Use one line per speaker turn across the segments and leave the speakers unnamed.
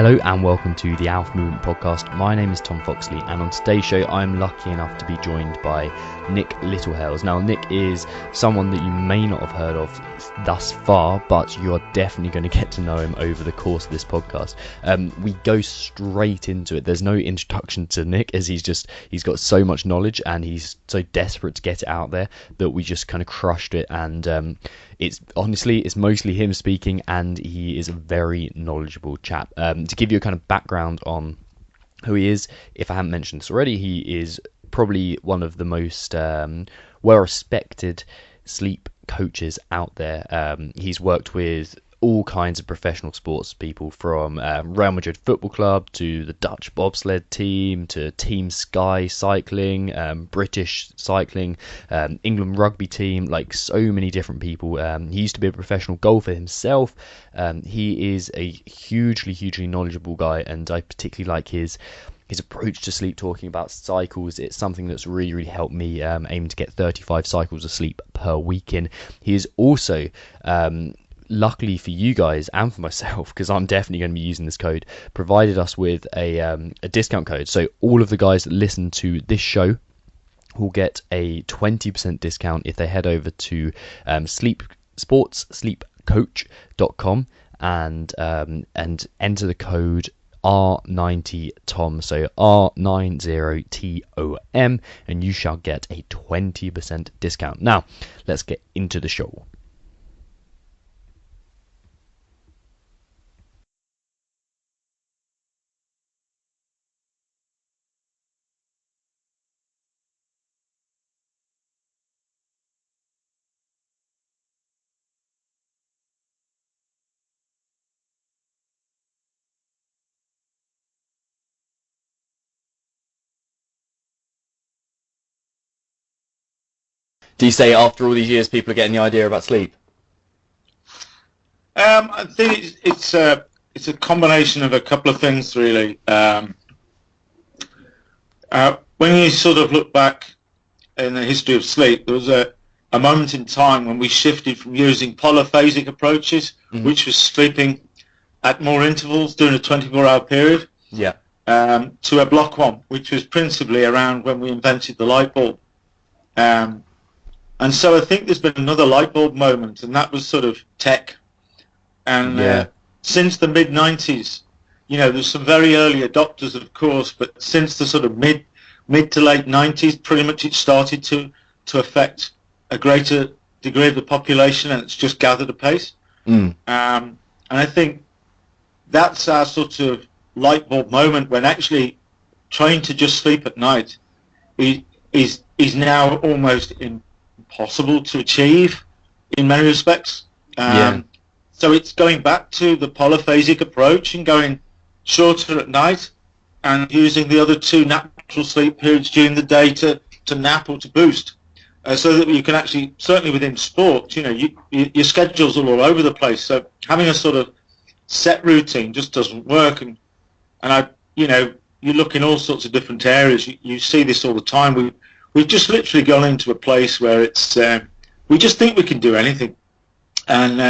Hello and welcome to the Alpha Movement Podcast. My name is Tom Foxley, and on today's show I'm lucky enough to be joined by Nick Littlehales. Now, Nick is someone that you may not have heard of thus far, but you are definitely going to get to know him over the course of this podcast. We go straight into it. There's no introduction to Nick, as he's got so much knowledge and he's so desperate to get it out there that we just kind of crushed it. And it's mostly him speaking, and he is a very knowledgeable chap. To give you a kind of background on who he is, if I haven't mentioned this already, he is probably one of the most well-respected sleep coaches out there. He's worked with all kinds of professional sports people, from Real Madrid Football Club to the Dutch bobsled team to Team Sky cycling, British cycling, England rugby team, like so many different people. He used to be a professional golfer himself. He is a hugely knowledgeable guy, and I particularly like his approach to sleep, talking about cycles. It's something that's really helped me aim to get 35 cycles of sleep per week in. He is also luckily for you guys and for myself, because I'm definitely going to be using this code, provided us with a discount code. So all of the guys that listen to this show will get a 20% discount if they head over to sleepcoach.com and enter the code R90TOM, so R90TOM, and you shall get a 20% discount. Now, let's get into the show. Do you say after all these years people are getting the idea about sleep?
I think it's a combination of a couple of things, really. When you sort of look back in the history of sleep, there was a moment in time when we shifted from using polyphasic approaches, which was sleeping at more intervals during a 24-hour period, to a block one, which was principally around when we invented the light bulb. And so I think there's been another light bulb moment, and that was sort of tech. And since the mid-90s, there's some very early adopters, of course, but since the sort of mid to late 90s, pretty much it started to affect a greater degree of the population, and it's just gathered apace. And I think that's our sort of light bulb moment, when actually trying to just sleep at night is now almost impossible to achieve in many respects. So it's going back to the polyphasic approach and going shorter at night and using the other two natural sleep periods during the day to nap or to boost, so that you can actually, certainly within sport, your schedules are all over the place. So having a sort of set routine just doesn't work. And you look in all sorts of different areas. You see this all the time. We've just literally gone into a place where it's we just think we can do anything. And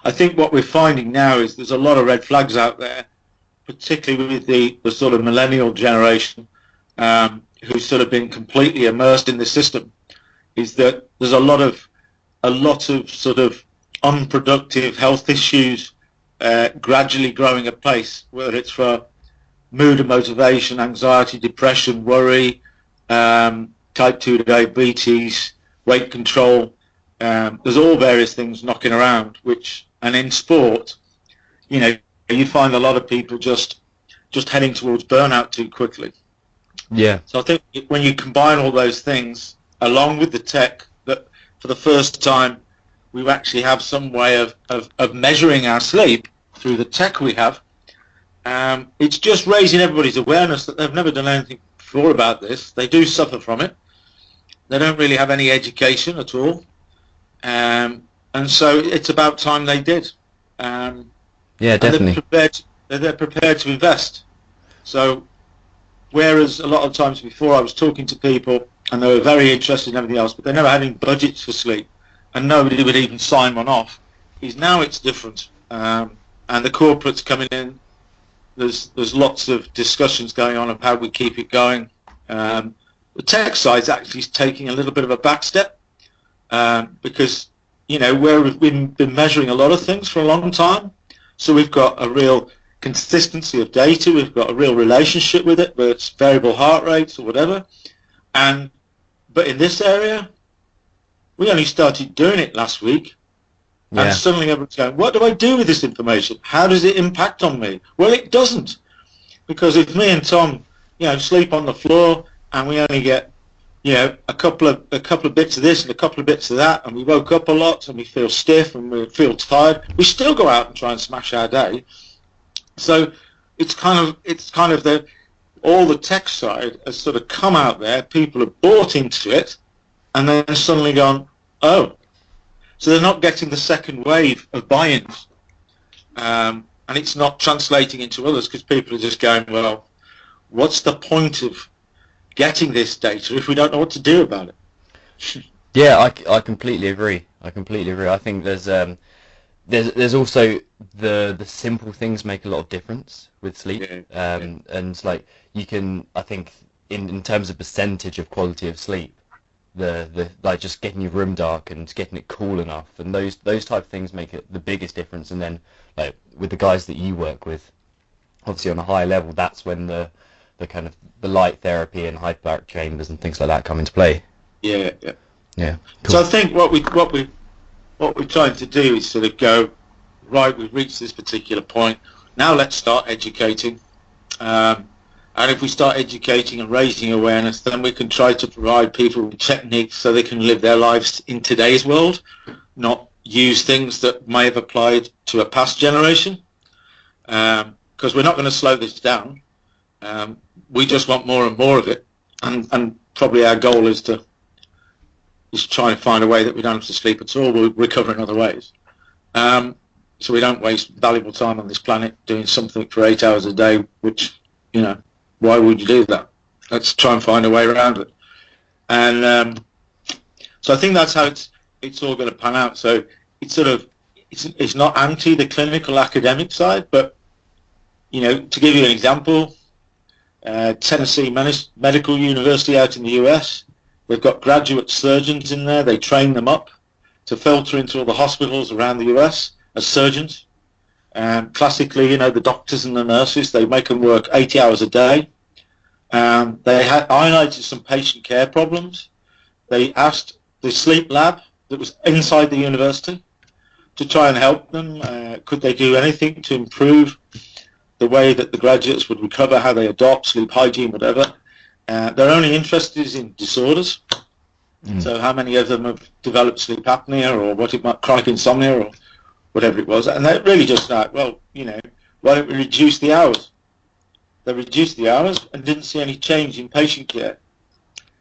I think what we're finding now is there's a lot of red flags out there, particularly with the sort of millennial generation who's sort of been completely immersed in the system, is that there's a lot of sort of unproductive health issues gradually growing apace, whether it's for mood and motivation, anxiety, depression, worry, type 2 diabetes, weight control. There's all various things knocking around, and in sport, you find a lot of people just heading towards burnout too quickly. So I think when you combine all those things, along with the tech, that for the first time we actually have some way of measuring our sleep through the tech we have, it's just raising everybody's awareness that they've never done anything before about this. They do suffer from it. They don't really have any education at all. And so it's about time they did.
Definitely.
They're prepared to invest. So whereas a lot of times before I was talking to people and they were very interested in everything else, but they never had any budgets for sleep, and nobody would even sign one off, now it's different. And the corporates coming in there's lots of discussions going on of how we keep it going. The tech side's actually taking a little bit of a back step, because, you know, where we've been measuring a lot of things for a long time, so we've got a real consistency of data, we've got a real relationship with it, whether it's variable heart rates or whatever. But in this area, we only started doing it last week, and suddenly everyone's going, what do I do with this information? How does it impact on me? Well, it doesn't, because if me and Tom, you know, sleep on the floor and we only get, you know, a couple of bits of this and a couple of bits of that, and we woke up a lot and we feel stiff and we feel tired, we still go out and try and smash our day. So it's kind of the all the tech side has sort of come out there, people have bought into it, and then suddenly gone, oh, so they're not getting the second wave of buy-ins, and it's not translating into others because people are just going, well, what's the point of getting this data if we don't know what to do about it?
Yeah, I completely agree. I think there's also the simple things make a lot of difference with sleep. And like you can, I think in terms of percentage of quality of sleep, the like just getting your room dark and getting it cool enough, and those type of things make it the biggest difference. And then like with the guys that you work with, obviously on a higher level, that's when the kind of the light therapy and hyperbaric chambers and things like that come into play.
Yeah.
Cool.
So I think what we're trying to do is sort of go, right, we've reached this particular point, now let's start educating, and if we start educating and raising awareness, then we can try to provide people with techniques so they can live their lives in today's world, not use things that may have applied to a past generation, because we're not going to slow this down. We just want more and more of it, and probably our goal is to try and find a way that we don't have to sleep at all. We'll recover in other ways, so we don't waste valuable time on this planet doing something for 8 hours a day, which, you know, why would you do that? Let's try and find a way around it. And so I think that's how it's all going to pan out. So it's sort of it's not anti the clinical academic side, but, you know, to give you an example, Tennessee Medical University out in the US, they've got graduate surgeons in there. They train them up to filter into all the hospitals around the US as surgeons. Classically, you know, the doctors and the nurses, they make them work 80 hours a day. They had highlighted some patient care problems. They asked the sleep lab that was inside the university to try and help them. Could they do anything to improve the way that the graduates would recover, how they adopt, sleep hygiene, whatever. They're only interested in disorders. So how many of them have developed sleep apnea or what it might, chronic insomnia or whatever it was. And they're really just like, well, you know, why don't we reduce the hours? They reduced the hours and didn't see any change in patient care.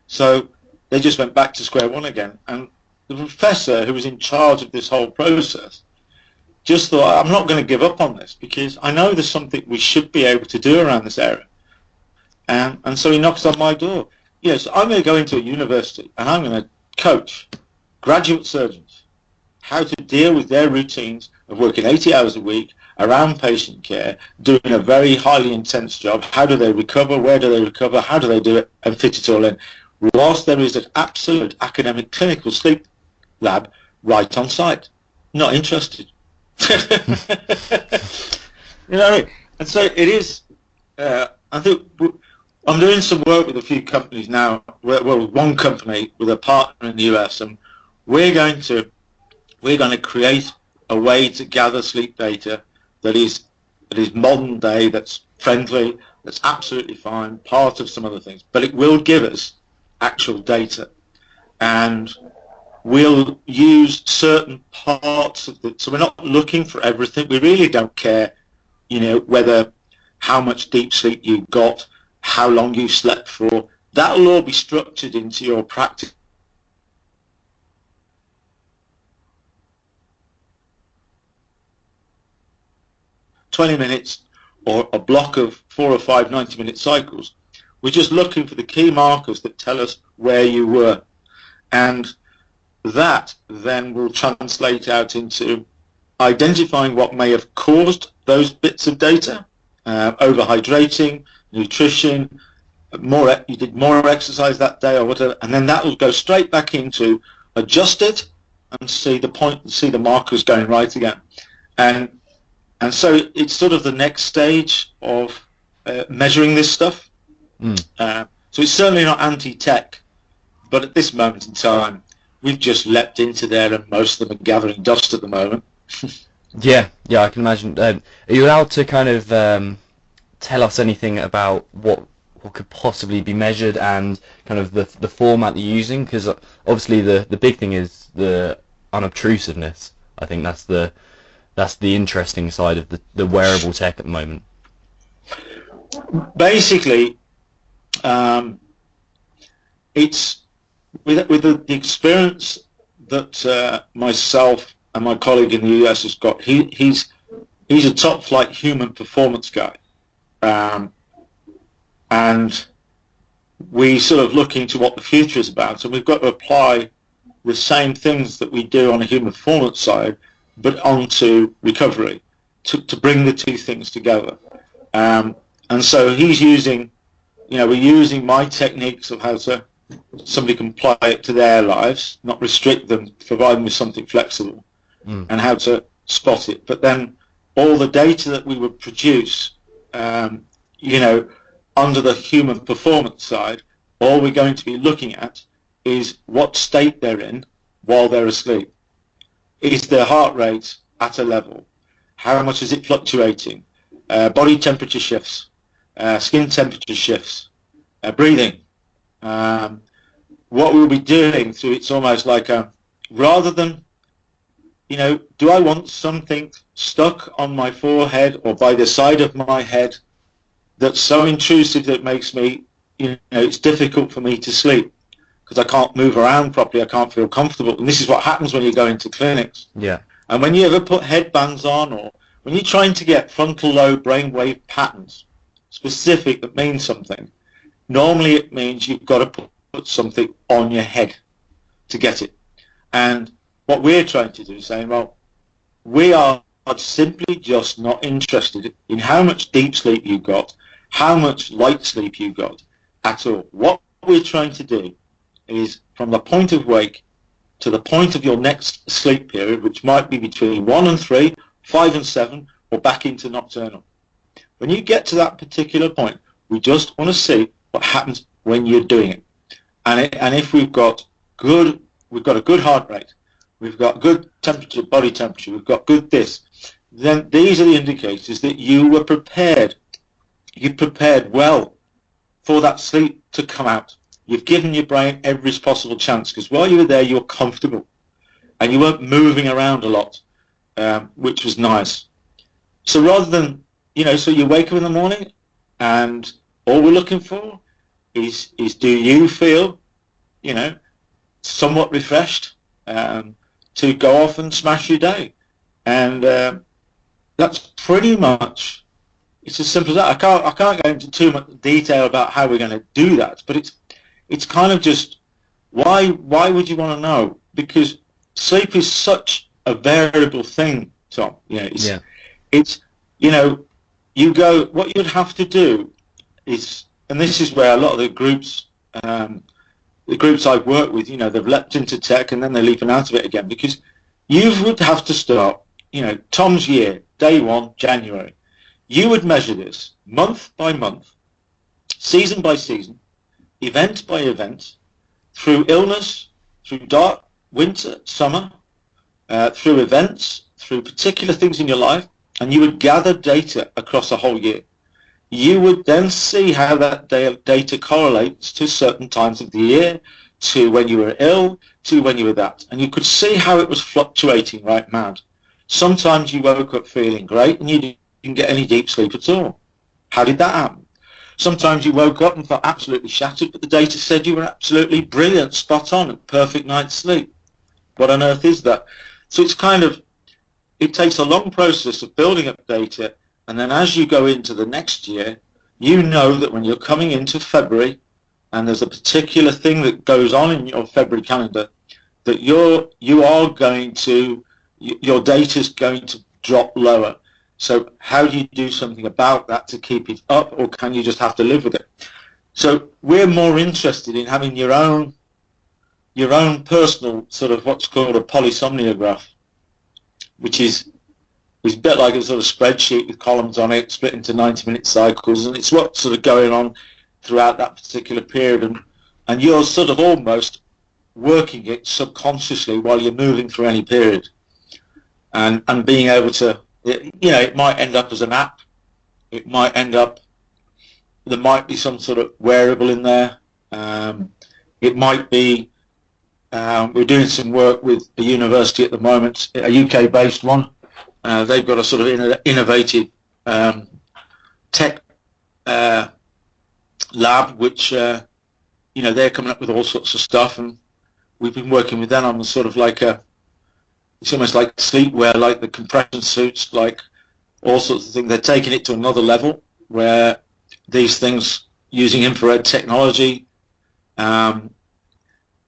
So they just went back to square one again. And the professor who was in charge of this whole process just thought, I'm not going to give up on this because I know there's something we should be able to do around this area. And so he knocks on my door. Yes, I'm going to go into a university and I'm going to coach graduate surgeons how to deal with their routines of working 80 hours a week around patient care, doing a very highly intense job. How do they recover? Where do they recover? How do they do it? And fit it all in. Whilst there is an absolute academic clinical sleep lab right on site. Not interested. You know what I mean? And so it is, I think I'm doing some work with a few companies now, well, one company with a partner in the US, and we're going to create a way to gather sleep data that is modern day, that's friendly, that's absolutely fine, part of some other things, but it will give us actual data, and we'll use certain parts of it. So we're not looking for everything. We really don't care, you know, whether how much deep sleep you got, how long you slept for. That'll all be structured into your practice. "20 minutes or a block of 4 or 5 90-minute cycles." We're just looking for the key markers that tell us where you were, and that then will translate out into identifying what may have caused those bits of data, overhydrating, nutrition, you did more exercise that day or whatever, and then that will go straight back into adjust it and see the markers going right again. And so it's sort of the next stage of measuring this stuff. So it's certainly not anti-tech, but at this moment in time, we've just leapt into there, and most of them are gathering dust at the moment.
Yeah, I can imagine. Are you allowed to kind of tell us anything about what could possibly be measured and kind of the format that you're using? Because obviously the big thing is the unobtrusiveness. I think that's the interesting side of the wearable tech at the moment.
Basically, it's with the experience that myself and my colleague in the US has got. He's a top flight human performance guy, and we sort of look into what the future is about, and we've got to apply the same things that we do on a human performance side, but onto recovery to bring the two things together. And so he's using, we're using my techniques of how somebody can apply it to their lives, not restrict them, provide them with something flexible, and how to spot it. But then all the data that we would produce, under the human performance side, all we're going to be looking at is what state they're in while they're asleep. Is their heart rate at a level? How much is it fluctuating? Body temperature shifts, skin temperature shifts, breathing. What we'll be doing through, it's almost like rather than, do I want something stuck on my forehead or by the side of my head that's so intrusive that it makes me, it's difficult for me to sleep because I can't move around properly, I can't feel comfortable. And this is what happens when you go into clinics.
Yeah.
And when you ever put headbands on, or when you're trying to get frontal lobe brainwave patterns specific that mean something, normally it means you've got to put something on your head to get it. And what we're trying to do is saying, well, we are simply just not interested in how much deep sleep you got, how much light sleep you got at all. What we're trying to do is from the point of wake to the point of your next sleep period, which might be between 1 and 3, 5 and 7, or back into nocturnal. When you get to that particular point, we just want to see what happens when you're doing it. And if we've got a good heart rate, we've got good temperature, body temperature, we've got good this, then these are the indicators that you were prepared. You prepared well for that sleep to come out. You've given your brain every possible chance, because while you were there, you were comfortable and you weren't moving around a lot, which was nice. So rather than, so you wake up in the morning and all we're looking for is do you feel, somewhat refreshed to go off and smash your day? And that's pretty much, it's as simple as that. I can't go into too much detail about how we're going to do that, but it's kind of just, why would you want to know? Because sleep is such a variable thing, Tom. It's you go, what you'd have to do is, and this is where a lot of the groups I've worked with, they've leapt into tech and then they're leaping out of it again, because you would have to start, Tom's year, day 1, January. You would measure this month by month, season by season, event by event, through illness, through dark winter, summer, through events, through particular things in your life, and you would gather data across a whole year. You would then see how that data correlates to certain times of the year, to when you were ill, to when you were that. And you could see how it was fluctuating right mad. Sometimes you woke up feeling great and you didn't get any deep sleep at all. How did that happen? Sometimes you woke up and felt absolutely shattered, but the data said you were absolutely brilliant, spot on, and perfect night's sleep. What on earth is that? So it's it takes a long process of building up data, and then as you go into the next year, you know that when you're coming into February, and there's a particular thing that goes on in your February calendar, that your data's going to drop lower. So how do you do something about that to keep it up, or can you just have to live with it? So we're more interested in having your own personal sort of what's called a polysomniograph, which is a bit like a sort of spreadsheet with columns on it, split into 90-minute cycles, and it's what's sort of going on throughout that particular period, and you're sort of almost working it subconsciously while you're moving through any period, and being able to, it might end up as an app, it might end up, there might be some sort of wearable in there, it might be, we're doing some work with a university at the moment, a UK-based one. They've got a sort of innovative tech lab, which they're coming up with all sorts of stuff, and we've been working with them on sort of like it's almost like sleepwear, like the compression suits, like all sorts of things. They're taking it to another level where these things using infrared technology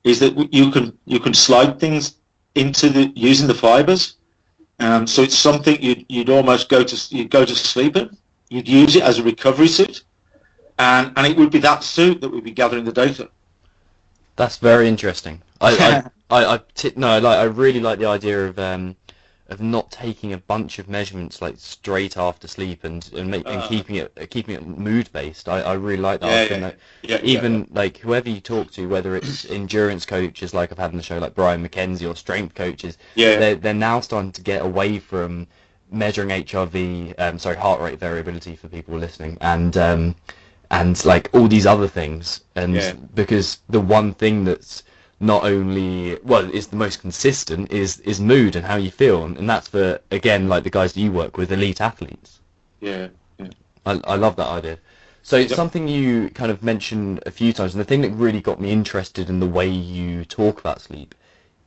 is that you can slide things into using the fibers. So it's something you'd almost go to sleep in. You'd use it as a recovery suit, and it would be that suit that would be gathering the data.
That's very interesting. I really like the idea of not taking a bunch of measurements like straight after sleep and keeping it mood based. I really like that. Like whoever you talk to, whether it's endurance coaches like I've had on the show, like Brian McKenzie, or strength coaches, they're now starting to get away from measuring HRV, heart rate variability for people listening, and like all these other things, because the one thing that's not only is the most consistent is mood and how you feel, and that's for, again, like the guys that you work with, elite athletes. I love that idea. So it's something you kind of mentioned a few times, and the thing that really got me interested in the way you talk about sleep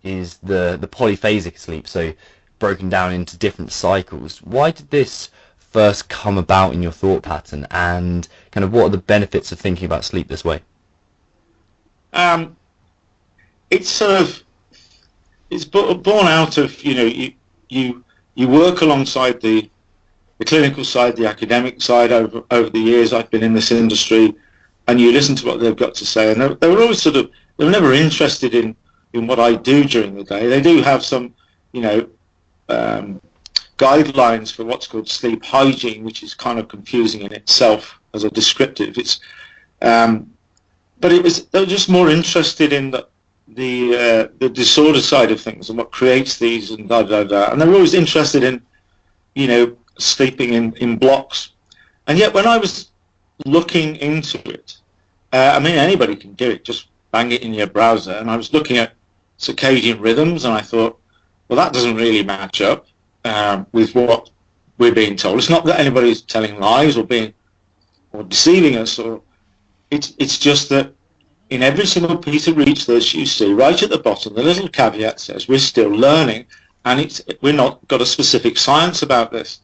is the polyphasic sleep, so broken down into different cycles. Why did this first come about in your thought pattern, and kind of what are the benefits of thinking about sleep this way?
It's born out of, you work alongside the clinical side, the academic side over the years I've been in this industry, and you listen to what they've got to say, and they were always they were never interested in what I do during the day. They do have some, guidelines for what's called sleep hygiene, which is kind of confusing in itself as a descriptive. But they were just more interested in the disorder side of things and what creates these and and they're always interested in sleeping in blocks. And yet when I was looking into it, anybody can do it, just bang it in your browser, and I was looking at circadian rhythms, and I thought, well, that doesn't really match up with what we're being told. It's not that anybody's telling lies or deceiving us, or it's just that in every single piece of research you see, right at the bottom, the little caveat says we're still learning, and we're not got a specific science about this.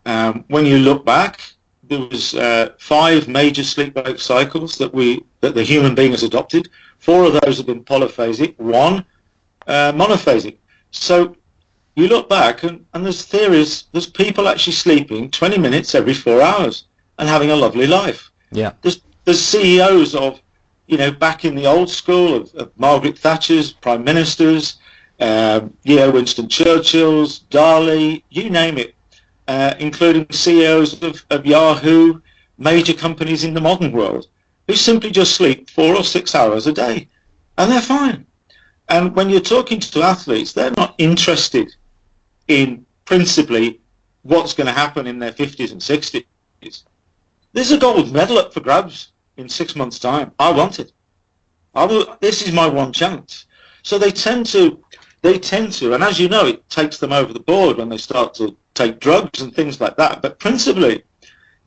When you look back, there was 5 major sleep-wake cycles that the human being has adopted. 4 of those have been polyphasic, 1 monophasic. So you look back, and there's theories, there's people actually sleeping 20 minutes every 4 hours and having a lovely life.
Yeah.
There's CEOs of, back in the old school of Margaret Thatcher's, prime ministers, Winston Churchill's, Dali, you name it, including CEOs of Yahoo, major companies in the modern world, who simply just sleep 4 or 6 hours a day, and they're fine. And when you're talking to athletes, they're not interested in principally what's going to happen in their 50s and 60s. There's a gold medal up for grabs in 6 months' time. I want it. This is my one chance. So they tend to, and as you know, it takes them over the board when they start to take drugs and things like that. But principally,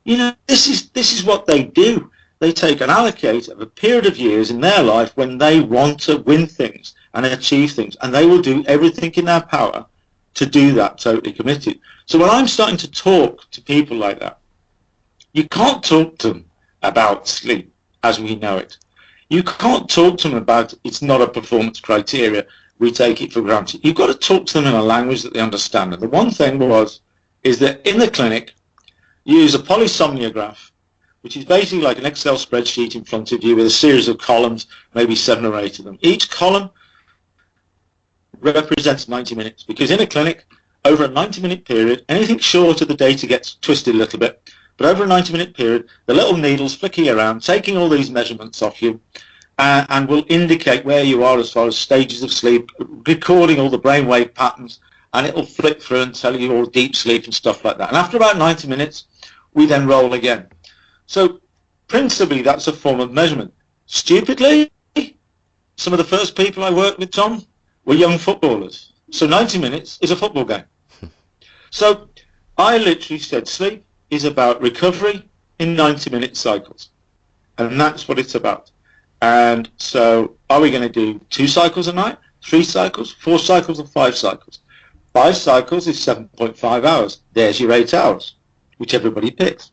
this is what they do. They take an allocate of a period of years in their life when they want to win things and achieve things, and they will do everything in their power to do that, totally committed. So when I'm starting to talk to people like that, you can't talk to them about sleep as we know it. You can't talk to them about it's not a performance criteria, we take it for granted. You've got to talk to them in a language that they understand. And the one thing was, is that in the clinic, you use a polysomnograph, which is basically like an Excel spreadsheet in front of you with a series of columns, maybe 7 or 8 of them. Each column represents 90 minutes, because in a clinic, over a 90-minute period, anything short of the data gets twisted a little bit, but over a 90-minute period, the little needles flicking around, taking all these measurements off you, and will indicate where you are as far as stages of sleep, recording all the brainwave patterns, and it will flick through and tell you all deep sleep and stuff like that. And after about 90 minutes, we then roll again. So principally, that's a form of measurement. Stupidly, some of the first people I worked with, Tom, were young footballers. So 90 minutes is a football game. So I literally said sleep is about recovery in 90-minute cycles. And that's what it's about. And so are we going to do 2 cycles a night, 3 cycles, 4 cycles, or 5 cycles? 5 cycles is 7.5 hours. There's your 8 hours, which everybody picks.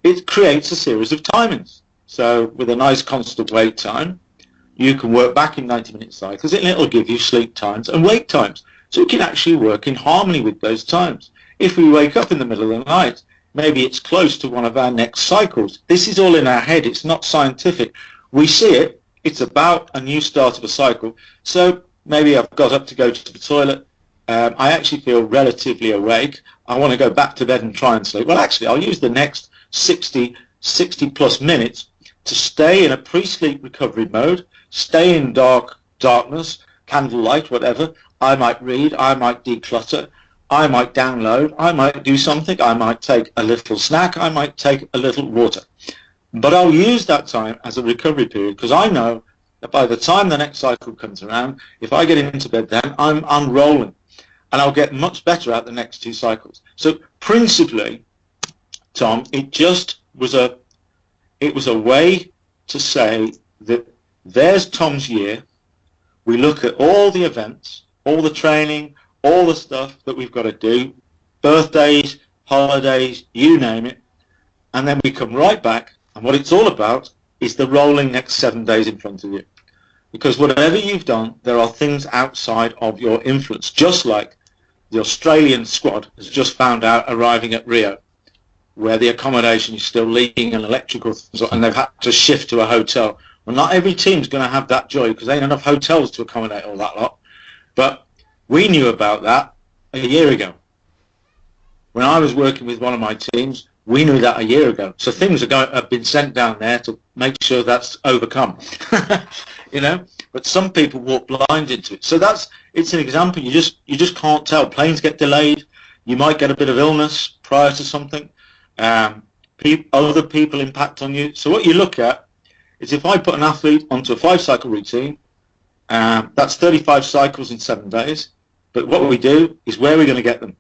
It creates a series of timings. So with a nice constant wait time, you can work back in 90-minute cycles, and it'll give you sleep times and wake times. So we can actually work in harmony with those times. If we wake up in the middle of the night, maybe it's close to one of our next cycles. This is all in our head. It's not scientific. We see it. It's about a new start of a cycle. So maybe I've got up to go to the toilet. I actually feel relatively awake. I want to go back to bed and try and sleep. Well, actually, I'll use the next 60 plus minutes to stay in a pre-sleep recovery mode, stay in darkness, candlelight, whatever. I might read, I might declutter, I might download, I might do something, I might take a little snack, I might take a little water. But I'll use that time as a recovery period, because I know that by the time the next cycle comes around, if I get into bed then, I'm rolling. And I'll get much better at the next 2 cycles. So principally, Tom, it just was a way to say that there's Tom's year. We look at all the events, all the training, all the stuff that we've got to do, birthdays, holidays, you name it, and then we come right back, and what it's all about is the rolling next 7 days in front of you. Because whatever you've done, there are things outside of your influence, just like the Australian squad has just found out arriving at Rio, where the accommodation is still leaking and electrical things, and they've had to shift to a hotel. Well, not every team's going to have that joy, because there ain't enough hotels to accommodate all that lot. But we knew about that a year ago. When I was working with one of my teams, we knew that a year ago. So things have been sent down there to make sure that's overcome. You know, but some people walk blind into it. So it's an example. You just can't tell. Planes get delayed. You might get a bit of illness prior to something. Other people impact on you. So what you look at is, if I put an athlete onto a 5-cycle routine, that's 35 cycles in 7 days. But what we do is, where are we going to get them?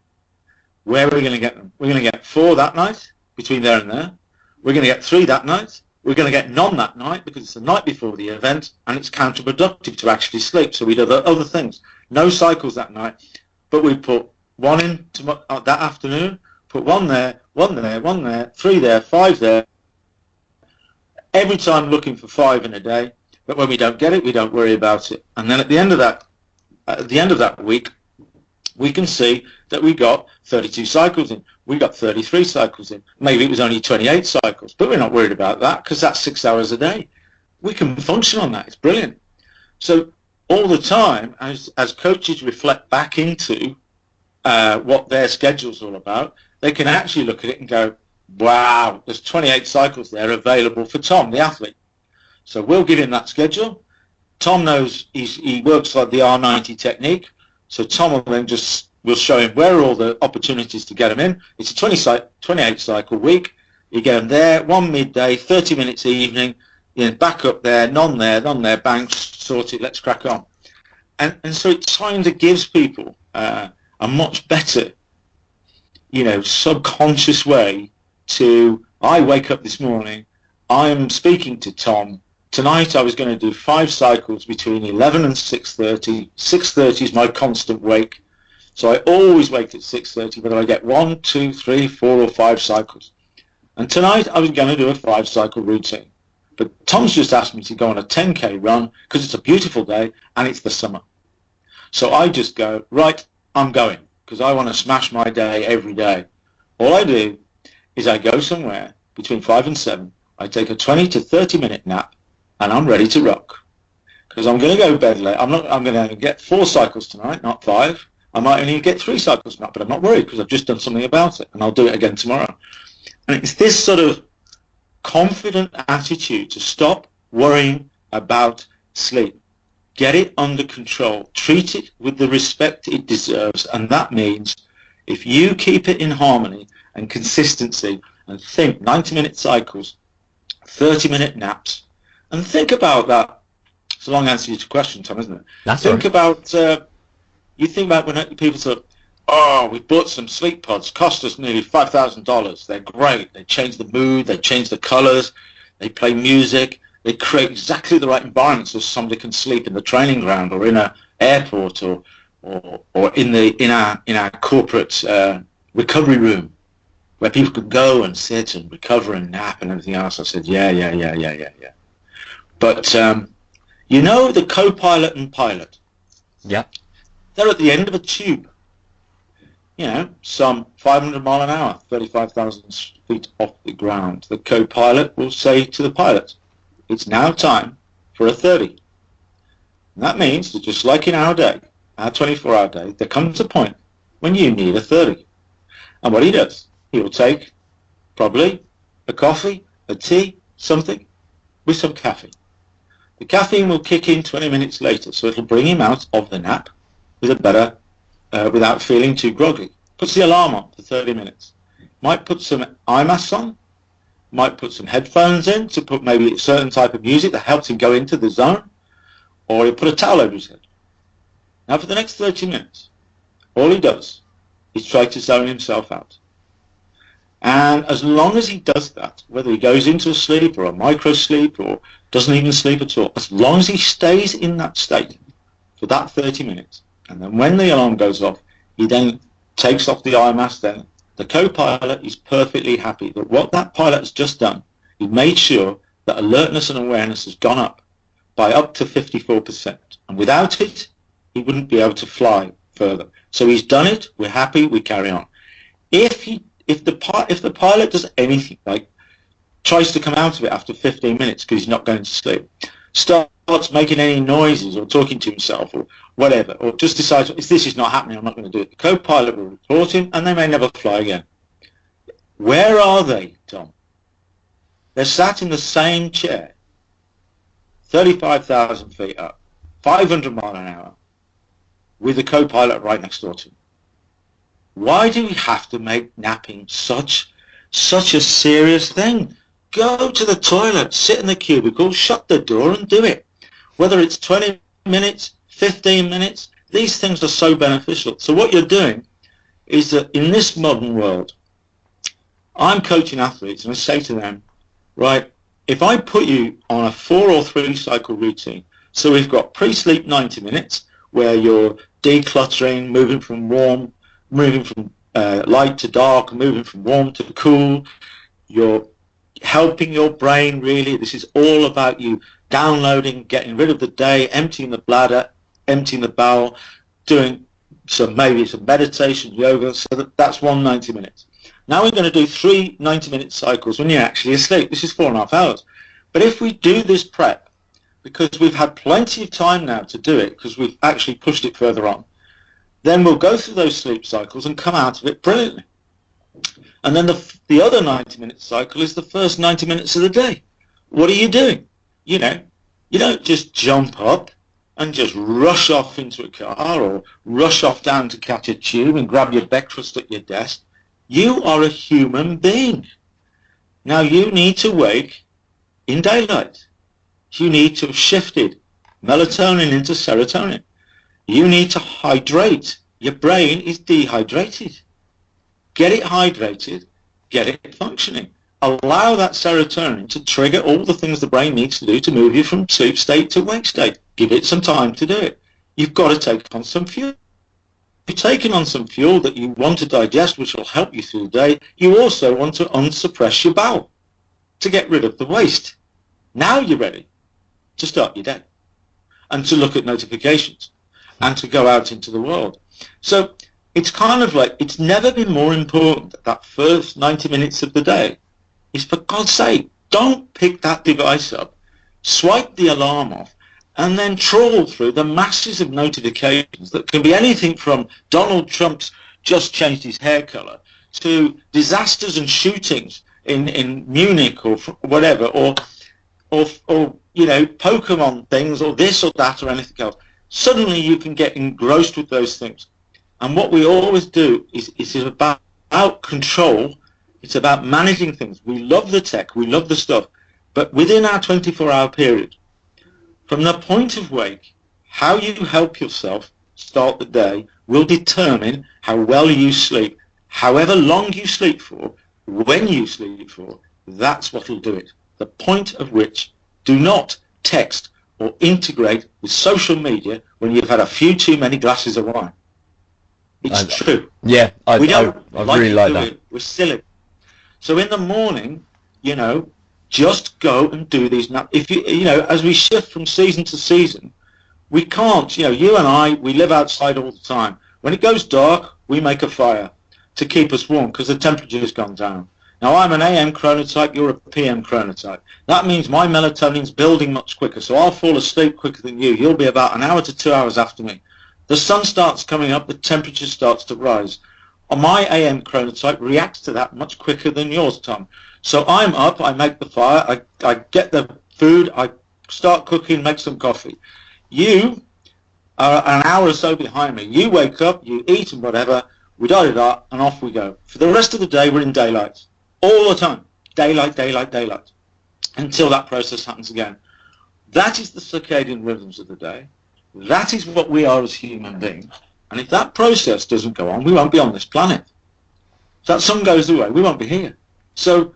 Where are we going to get them? We're going to get 4 that night, between there and there. We're going to get 3 that night. We're going to get none that night, because it's the night before the event, and it's counterproductive to actually sleep. So we do other things. No cycles that night, but we put 1 in that afternoon, put 1 there, 1 there, 1 there, 3 there, 5 there. Every time looking for 5 in a day. But when we don't get it, we don't worry about it. And then at the end of that week, we can see that we got 32 cycles in. We got 33 cycles in. Maybe it was only 28 cycles, but we're not worried about that, because that's 6 hours a day. We can function on that. It's brilliant. So all the time, as coaches reflect back into what their schedule's all about, they can actually look at it and go, wow, there's 28 cycles there available for Tom, the athlete. So we'll give him that schedule. Tom knows he works like the R90 technique. So Tom will then we'll show him where are all the opportunities to get him in. It's a 28 cycle week. You get him there, 1 midday, 30 minutes evening, back up there, none there, bang, sort it, let's crack on. And so it kind of gives people a much better, subconscious way to, I wake up this morning, I'm speaking to Tom. Tonight I was going to do 5 cycles between 11 and 6:30. 6:30 is my constant wake. So I always wake at 6:30, whether I get 1, 2, 3, 4 or 5 cycles. And tonight I was going to do a 5-cycle routine. But Tom's just asked me to go on a 10K run, because it's a beautiful day and it's the summer. So I just go, right, I'm going. because I want to smash my day every day. All I do is I go somewhere between 5 and 7. I take a 20 to 30 minute nap, and I'm ready to rock. Because I'm going to go to bed late. I'm going to get 4 cycles tonight, not 5. I might only get 3 cycles tonight, but I'm not worried because I've just done something about it, and I'll do it again tomorrow. And it's this sort of confident attitude to stop worrying about sleep. Get it under control. Treat it with the respect it deserves, and that means if you keep it in harmony and consistency and think 90-minute cycles, 30-minute naps, and think about that. It's a long answer to your question, Tom, isn't it?
That's
think
right.
about you think about when people say, "Oh, we bought some sleep pods. Cost us nearly $5,000. They're great. They change the mood. They change the colours. They play music. They create exactly the right environment so somebody can sleep in the training ground or in an airport or in our corporate recovery room where people could go and sit and recover and nap and everything else." I said, yeah. But you know the co-pilot and pilot?
Yeah.
They're at the end of a tube. You know, some 500 mile an hour, 35,000 feet off the ground. The co-pilot will say to the pilot, "It's now time for a 30. And that means that just like in our day, our 24-hour day, there comes a point when you need a 30. And what he does, he will take probably a coffee, a tea, something with some caffeine. The caffeine will kick in 20 minutes later, so it'll bring him out of the nap with a better, without feeling too groggy. Puts the alarm on for 30 minutes. Might put some eye masks on, might put some headphones in to put maybe a certain type of music that helps him go into the zone, or he'll put a towel over his head. Now for the next 30 minutes, all he does is try to zone himself out. And as long as he does that, whether he goes into a sleep or a micro sleep or doesn't even sleep at all, as long as he stays in that state for that 30 minutes, and then when the alarm goes off, he then takes off the eye mask, then the co-pilot is perfectly happy that what that pilot has just done, he made sure that alertness and awareness has gone up by up to 54%. And without it, he wouldn't be able to fly further. So he's done it, we're happy, we carry on. If the pilot does anything, like tries to come out of it after 15 minutes because he's not going to sleep, starts making any noises or talking to himself or whatever, or just decides, if this is not happening, I'm not going to do it, the co-pilot will report him and they may never fly again. Where are they, Tom? They're sat in the same chair, 35,000 feet up, 500 mile an hour, with the co-pilot right next door to him. Why do we have to make napping such a serious thing? Go to the toilet, sit in the cubicle, shut the door and do it. Whether it's 20 minutes, 15 minutes, these things are so beneficial. So what you're doing is that in this modern world, I'm coaching athletes and I say to them, right, if I put you on a 4 or 3 cycle routine, so we've got pre-sleep 90 minutes where you're decluttering, moving from light to dark, moving from warm to cool, you're helping your brain really. This is all about you downloading, getting rid of the day, emptying the bladder, emptying the bowel, doing maybe some meditation, yoga, so that's 90 minutes. Now we're going to do 3 90-minute cycles when you're actually asleep. This is 4.5 hours. But if we do this prep, because we've had plenty of time now to do it, because we've actually pushed it further on, then we'll go through those sleep cycles and come out of it brilliantly. And then the other 90-minute cycle is the first 90 minutes of the day. What are you doing? You know, you don't just jump up and just rush off into a car or rush off down to catch a tube and grab your breakfast at your desk. You are a human being. Now you need to wake in daylight. You need to have shifted melatonin into serotonin. You need to hydrate. Your brain is dehydrated. Get it hydrated, get it functioning. Allow that serotonin to trigger all the things the brain needs to do to move you from sleep state to wake state. Give it some time to do it. You've got to take on some fuel. You've taken on some fuel that you want to digest, which will help you through the day. You also want to unsuppress your bowel to get rid of the waste. Now you're ready to start your day and to look at notifications and to go out into the world. So it's kind of like, it's never been more important that first 90 minutes of the day is, for God's sake, don't pick that device up, swipe the alarm off, and then trawl through the masses of notifications that can be anything from Donald Trump's just changed his hair colour to disasters and shootings in Munich or whatever, or you know, Pokemon things or this or that or anything else. Suddenly you can get engrossed with those things. And what we always do is about control. It's about managing things. We love the tech, we love the stuff, but within our 24-hour period, from the point of wake, how you help yourself start the day will determine how well you sleep. However long you sleep for, when you sleep for, that's what will do it. The point of which, do not text or integrate with social media when you've had a few too many glasses of wine. It's true.
Yeah, I really like that.
We're silly. So in the morning, you know, just go and do these. Now, if you know, as we shift from season to season, we can't, you know, you and I, we live outside all the time. When it goes dark, we make a fire to keep us warm because the temperature has gone down. Now, I'm an AM chronotype, you're a PM chronotype. That means my melatonin's building much quicker, so I'll fall asleep quicker than you. You'll be about an hour to 2 hours after me. The sun starts coming up, the temperature starts to rise. My AM chronotype reacts to that much quicker than yours, Tom. So I'm up, I make the fire, I get the food, I start cooking, make some coffee. You are an hour or so behind me. You wake up, you eat and whatever, we da-da-da, and off we go. For the rest of the day, we're in daylight. All the time. Daylight, daylight, daylight. Until that process happens again. That is the circadian rhythms of the day. That is what we are as human beings. And if that process doesn't go on, we won't be on this planet. If that sun goes away, we won't be here. So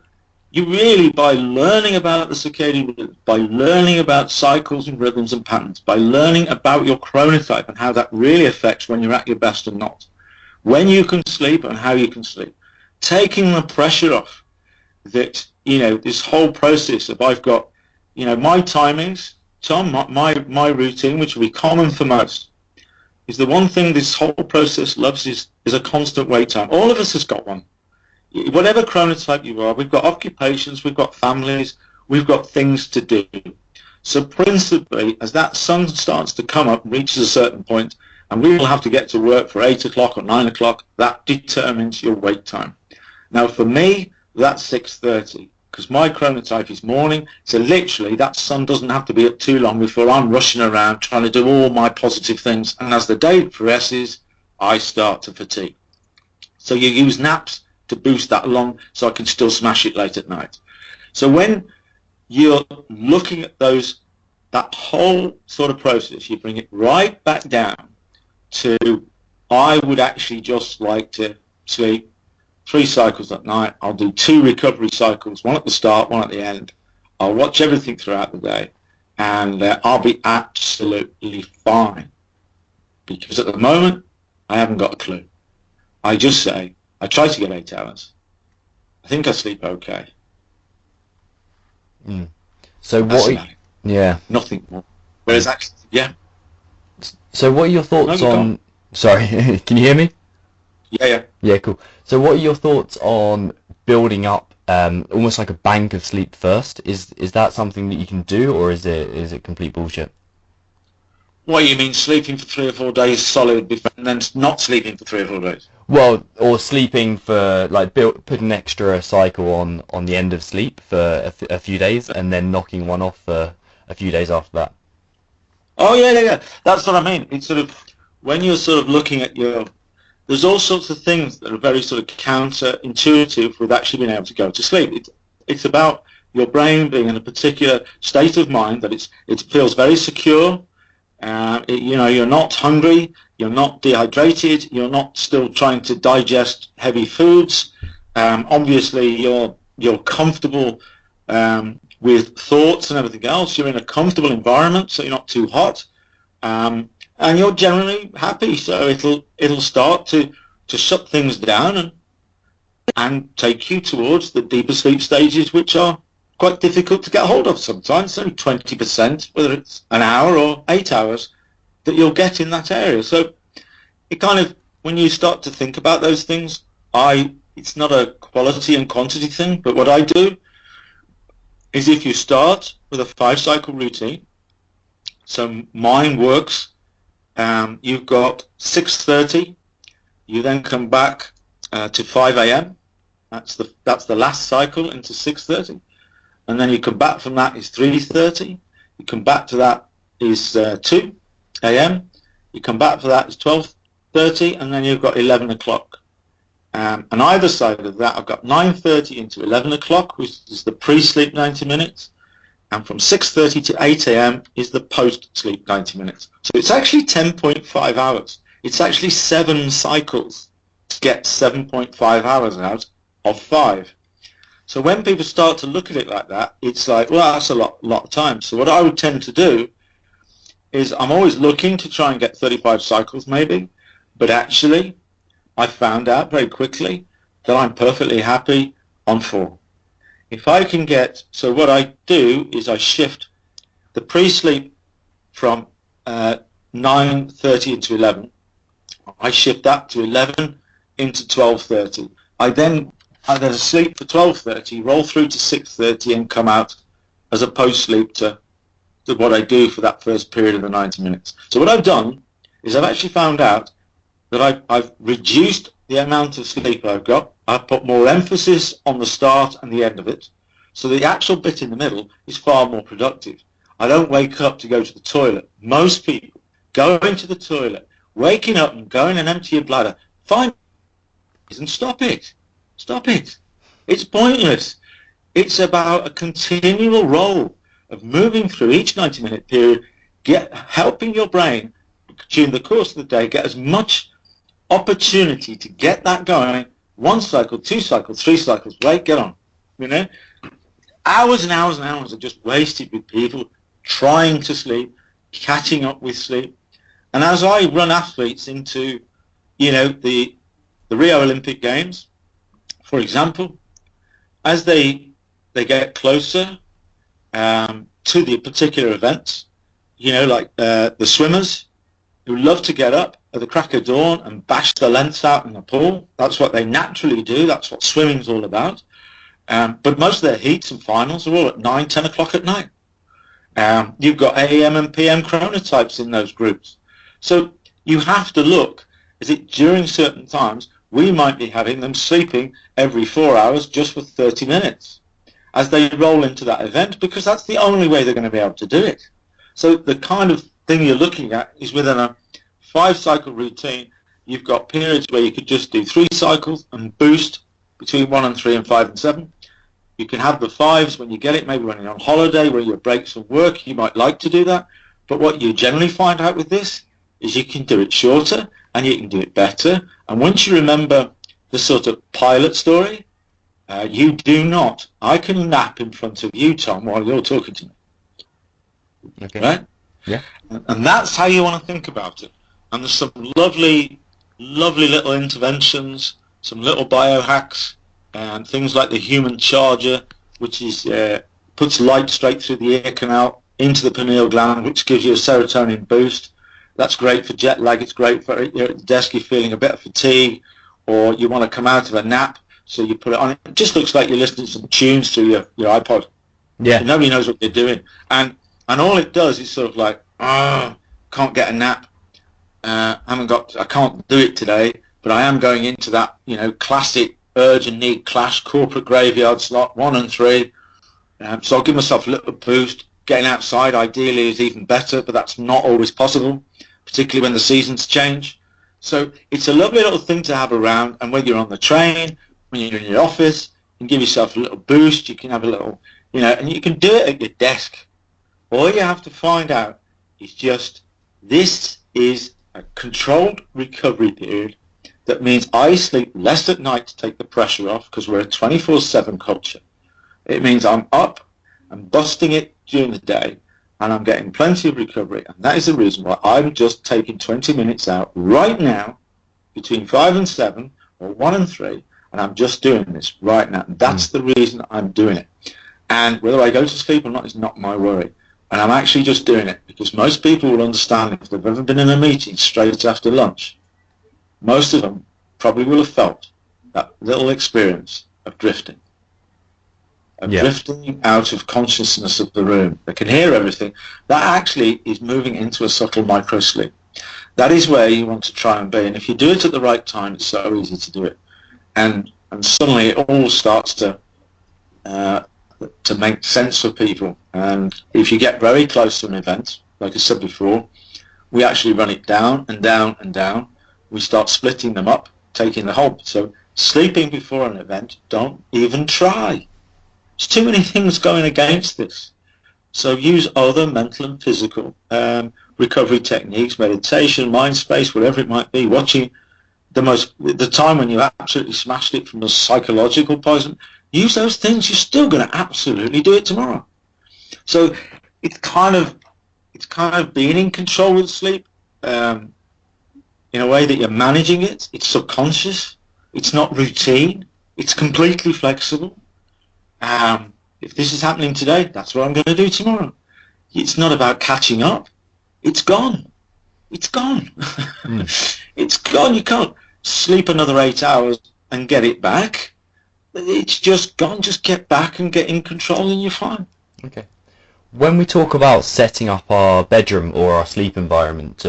you really, by learning about the circadian rhythms, by learning about cycles and rhythms and patterns, by learning about your chronotype and how that really affects when you're at your best and not, when you can sleep and how you can sleep, taking the pressure off that, you know, this whole process of I've got, you know, my timings, Tom, my routine, which will be common for most, is the one thing this whole process loves is a constant wait time. All of us has got one. Whatever chronotype you are, we've got occupations, we've got families, we've got things to do. So principally, as that sun starts to come up and reaches a certain point, and we will have to get to work for 8 o'clock or 9 o'clock, that determines your wake time. Now for me, that's 6:30, because my chronotype is morning, so literally that sun doesn't have to be up too long before I'm rushing around trying to do all my positive things, and as the day progresses, I start to fatigue. So you use naps to boost that along so I can still smash it late at night. So when you're looking at that whole sort of process, you bring it right back down to, I would actually just like to sleep 3 cycles at night. I'll do 2 recovery cycles, one at the start, one at the end. I'll watch everything throughout the day, and I'll be absolutely fine. Because at the moment, I haven't got a clue. I just say, I try to get 8 hours. I think I sleep okay.
Mm. So what? Yeah.
Nothing more. Whereas actually, yeah.
So what are your thoughts on? Sorry, can you hear me?
Yeah.
Yeah, cool. So what are your thoughts on building up almost like a bank of sleep first? Is that something that you can do, or is it complete bullshit?
What, you mean sleeping for 3 or 4 days solid and then not sleeping for 3 or 4 days?
Well, or sleeping for, like, put an extra cycle on the end of sleep for a few days, and then knocking one off for a few days after that.
Oh yeah. That's what I mean. It's sort of, when you're sort of looking at there's all sorts of things that are very sort of counterintuitive with actually being able to go to sleep. It's about your brain being in a particular state of mind that it feels very secure. You know, you're not hungry, you're not dehydrated, you're not still trying to digest heavy foods. Obviously, you're comfortable with thoughts and everything else. You're in a comfortable environment, so you're not too hot, and you're generally happy. So it'll start to shut things down and take you towards the deeper sleep stages, which are quite difficult to get hold of sometimes. It's only 20%, whether it's an hour or 8 hours, that you'll get in that area. So it kind of, when you start to think about those things, it's not a quality and quantity thing, but what I do is if you start with a 5-cycle routine, so mine works, you've got 6:30, you then come back to 5 a.m. That's the last cycle into 6:30, and then you come back from that is 3:30. You come back to that is 2 a.m. You come back for that is 12:30, and then you've got 11 o'clock. And either side of that, I've got 9:30 into 11 o'clock, which is the pre-sleep 90 minutes, and from 6:30 to 8 a.m. is the post-sleep 90 minutes. So it's actually 10.5 hours. It's actually 7 cycles to get 7.5 hours out of 5. So when people start to look at it like that, it's like, well, that's a lot of time. So what I would tend to do is I'm always looking to try and get 35 cycles maybe, but actually I found out very quickly that I'm perfectly happy on 4. If I can get, so what I do is I shift the pre-sleep from 9:30 into 11. I shift that to 11 into 12:30. I then sleep for 12:30, roll through to 6:30 and come out as a post-sleep to what I do for that first period of the 90 minutes. So what I've done is I've actually found out that I've reduced the amount of sleep I've got. I've put more emphasis on the start and the end of it. So the actual bit in the middle is far more productive. I don't wake up to go to the toilet. Most people go into the toilet, waking up and going and empty your bladder. 5 minutes and stop it. Stop it. It's pointless. It's about a continual role of moving through each 90-minute period, helping your brain during the course of the day get as much opportunity to get that going. 1 cycle, 2 cycles, 3 cycles, right, get on. You know, hours and hours and hours are just wasted with people trying to sleep, catching up with sleep. And as I run athletes into, the Rio Olympic Games, for example, as they get closer to the particular events, like the swimmers who love to get up at the crack of dawn and bash the lengths out in the pool. That's what they naturally do. That's what swimming's all about. But most of their heats and finals are all at 9, 10 o'clock at night. You've got AM and PM chronotypes in those groups. So you have to look, is it during certain times, we might be having them sleeping every 4 hours just for 30 minutes as they roll into that event, because that's the only way they're going to be able to do it. So the kind of thing you're looking at is within a 5-cycle routine, you've got periods where you could just do 3 cycles and boost between 1 and 3 and 5 and 7. You can have the 5s when you get it, maybe when you're on holiday, where your breaks from work, you might like to do that. But what you generally find out with this is you can do it shorter and you can do it better. And once you remember the sort of pilot story, you do not. I can nap in front of you, Tom, while you're talking to me.
Okay.
Right?
Yeah.
And that's how you want to think about it. And there's some lovely little interventions, some little biohacks, and things like the human charger, which is puts light straight through the ear canal into the pineal gland, which gives you a serotonin boost. That's great for jet lag. It's great for you're at the desk, you're feeling a bit of fatigue, or you want to come out of a nap, so you put it on. It just looks like you're listening to some tunes through your iPod.
Yeah.
So nobody knows what they're doing. And all it does is sort of like, can't get a nap. I can't do it today, but I am going into that, classic urge and need clash, corporate graveyard slot, 1 and 3. So I'll give myself a little boost. Getting outside ideally is even better, but that's not always possible, particularly when the seasons change. So it's a lovely little thing to have around, and whether you're on the train, when you're in your office, you can give yourself a little boost. You can have a little, and you can do it at your desk. All you have to find out is just, this is a controlled recovery period. That means I sleep less at night to take the pressure off, because we're a 24/7 culture. It means I'm up and busting it during the day, and I'm getting plenty of recovery. And that is the reason why I'm just taking 20 minutes out right now between 5 and 7 or 1 and 3, and I'm just doing this right now. And that's the reason I'm doing it. And whether I go to sleep or not is not my worry. And I'm actually just doing it because most people will understand if they've ever been in a meeting straight after lunch. most of them probably will have felt that little experience of drifting. Drifting out of consciousness of the room. They can hear everything. That actually is moving into a subtle micro-sleep. That is where you want to try and be. And if you do it at the right time, it's so easy to do it. And suddenly it all starts to make sense for people. And if you get very close to an event, like I said before, we actually run it down and down and down. We start splitting them up, taking the whole. So sleeping before an event, don't even try. There's too many things going against this. So use other mental and physical recovery techniques, meditation, mind space, whatever it might be. Watching the time when you absolutely smashed it from the psychological poison. Use those things. You're still going to absolutely do it tomorrow. So it's kind of being in control with sleep in a way that you're managing it. It's subconscious. It's not routine. It's completely flexible. If this is happening today, that's what I'm going to do tomorrow. It's not about catching up. It's gone. It's gone. It's gone. You can't sleep another 8 hours and get it back. It's just gone. Just get back and get in control and you're fine.
Okay. When we talk about setting up our bedroom or our sleep environment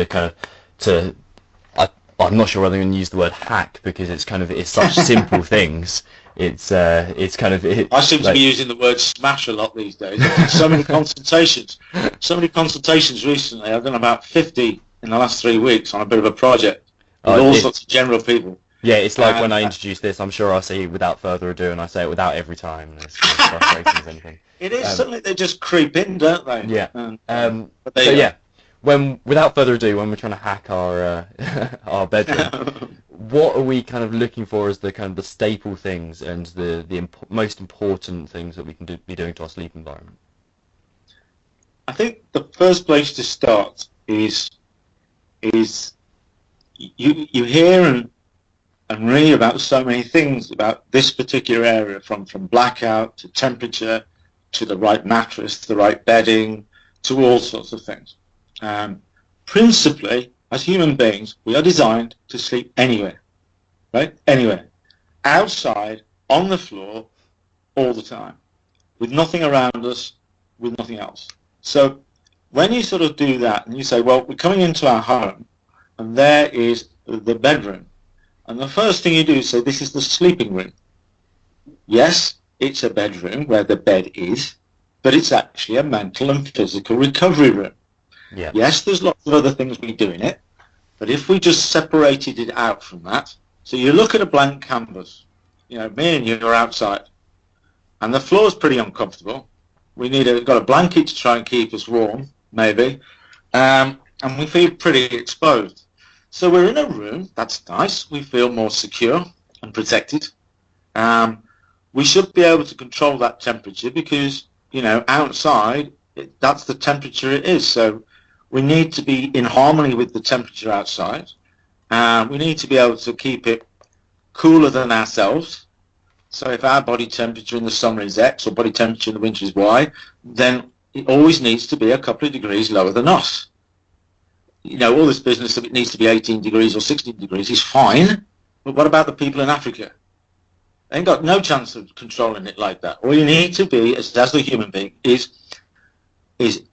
I'm not sure whether I'm going to use the word hack because it's such simple things. I
seem to be using the word smash a lot these days. So many consultations recently. I've done about 50 in the last 3 weeks on a bit of a project with all sorts of general people.
Yeah, it's like when I introduce this, I'm sure I'll say without further ado, and I say it without every time. And it's frustrating as anything.
It is suddenly they just creep in, don't they?
Yeah. Without further ado, when we're trying to hack our our bedroom, what are we kind of looking for as the staple things and the most important things that we can be doing to our sleep environment?
I think the first place to start is you hear and read about so many things about this particular area, from blackout to temperature to the right mattress, the right bedding, to all sorts of things. Principally, as human beings, we are designed to sleep anywhere, right? Anywhere. Outside, on the floor, all the time, with nothing around us, with nothing else. So when you sort of do that and you say, well, we're coming into our home and there is the bedroom. And the first thing you do is say, this is the sleeping room. Yes, it's a bedroom where the bed is, but it's actually a mental and physical recovery room.
Yeah.
Yes, there's lots of other things we do in it, but if we just separated it out from that, so you look at a blank canvas, me and you are outside, and the floor's pretty uncomfortable. We've got a blanket to try and keep us warm, maybe, and we feel pretty exposed. So we're in a room, that's nice, we feel more secure and protected. We should be able to control that temperature because, outside, that's the temperature it is. So we need to be in harmony with the temperature outside. We need to be able to keep it cooler than ourselves. So if our body temperature in the summer is X or body temperature in the winter is Y, then it always needs to be a couple of degrees lower than us. All this business of it needs to be 18 degrees or 16 degrees is fine, but what about the people in Africa? They ain't got no chance of controlling it like that. All you need to be, as the human being, is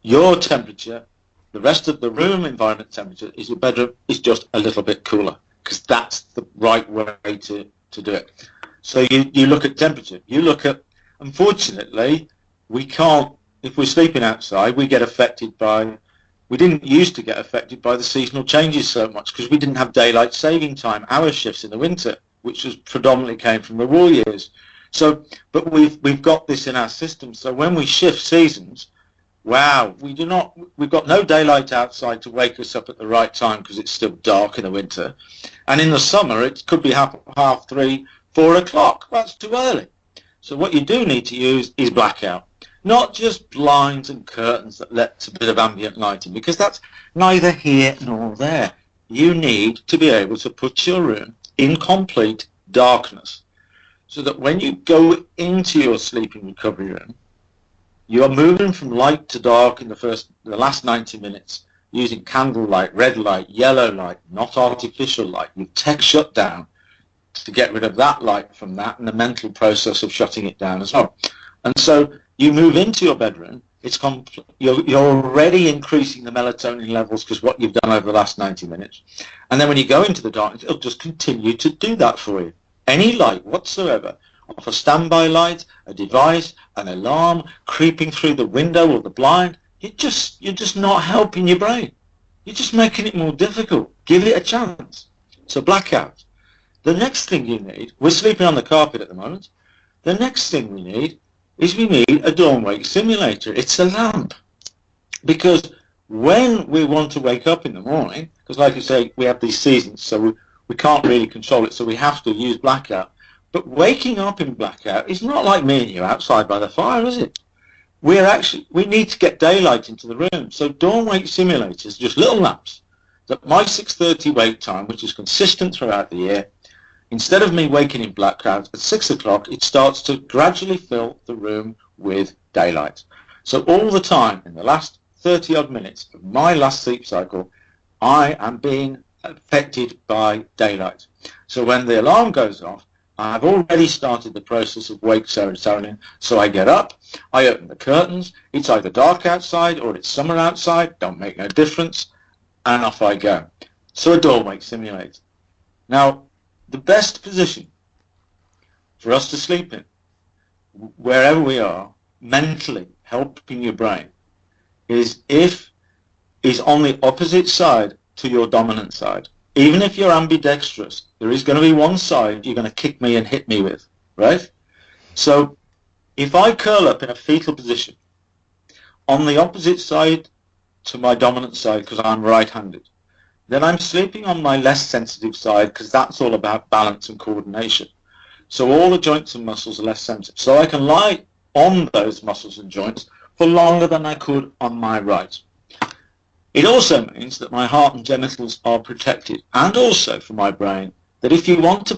your temperature, the rest of the room environment temperature, is your bedroom, is just a little bit cooler, because that's the right way to do it. So you look at temperature. You look at, unfortunately, we can't, if we're sleeping outside, we didn't used to get affected by the seasonal changes so much because we didn't have daylight saving time, hour shifts in the winter, which was predominantly came from the war years. So, but we've got this in our system. So when we shift seasons, wow, we've got no daylight outside to wake us up at the right time because it's still dark in the winter. And in the summer, it could be half 3, 4 o'clock. That's too early. So what you do need to use is blackout. Not just blinds and curtains that let a bit of ambient light in, because that's neither here nor there. You need to be able to put your room in complete darkness so that when you go into your sleeping recovery room, you are moving from light to dark in the last 90 minutes, using candlelight, red light, yellow light, not artificial light. You've tech shut down to get rid of that light from that and the mental process of shutting it down as well. And so you move into your bedroom, you're already increasing the melatonin levels because what you've done over the last 90 minutes. And then when you go into the darkness, it'll just continue to do that for you. Any light whatsoever, off a standby light, a device, an alarm, creeping through the window or the blind, you're just not helping your brain. You're just making it more difficult. Give it a chance. So blackout. The next thing you need, we're sleeping on the carpet at the moment, the next thing we need a dawn wake simulator. It's a lamp. Because when we want to wake up in the morning, because like you say, we have these seasons, so we can't really control it, so we have to use blackout. But waking up in blackout is not like me and you outside by the fire, is it? We need to get daylight into the room. So dawn wake simulators, just little lamps, that my 6:30 wake time, which is consistent throughout the year, instead of me waking in blackout at 6 o'clock, it starts to gradually fill the room with daylight. So all the time, in the last 30 odd minutes of my last sleep cycle, I am being affected by daylight. So when the alarm goes off, I've already started the process of wake serotonin. So I get up, I open the curtains, it's either dark outside or it's summer outside, don't make no difference, and off I go. So a dawn wake simulator. Now, the best position for us to sleep in, wherever we are, mentally helping your brain, is on the opposite side to your dominant side. Even if you're ambidextrous, there is going to be one side you're going to kick me and hit me with, right? So if I curl up in a fetal position on the opposite side to my dominant side because I'm right-handed, then I'm sleeping on my less sensitive side because that's all about balance and coordination. So all the joints and muscles are less sensitive. So I can lie on those muscles and joints for longer than I could on my right. It also means that my heart and genitals are protected, and also for my brain, that if you want to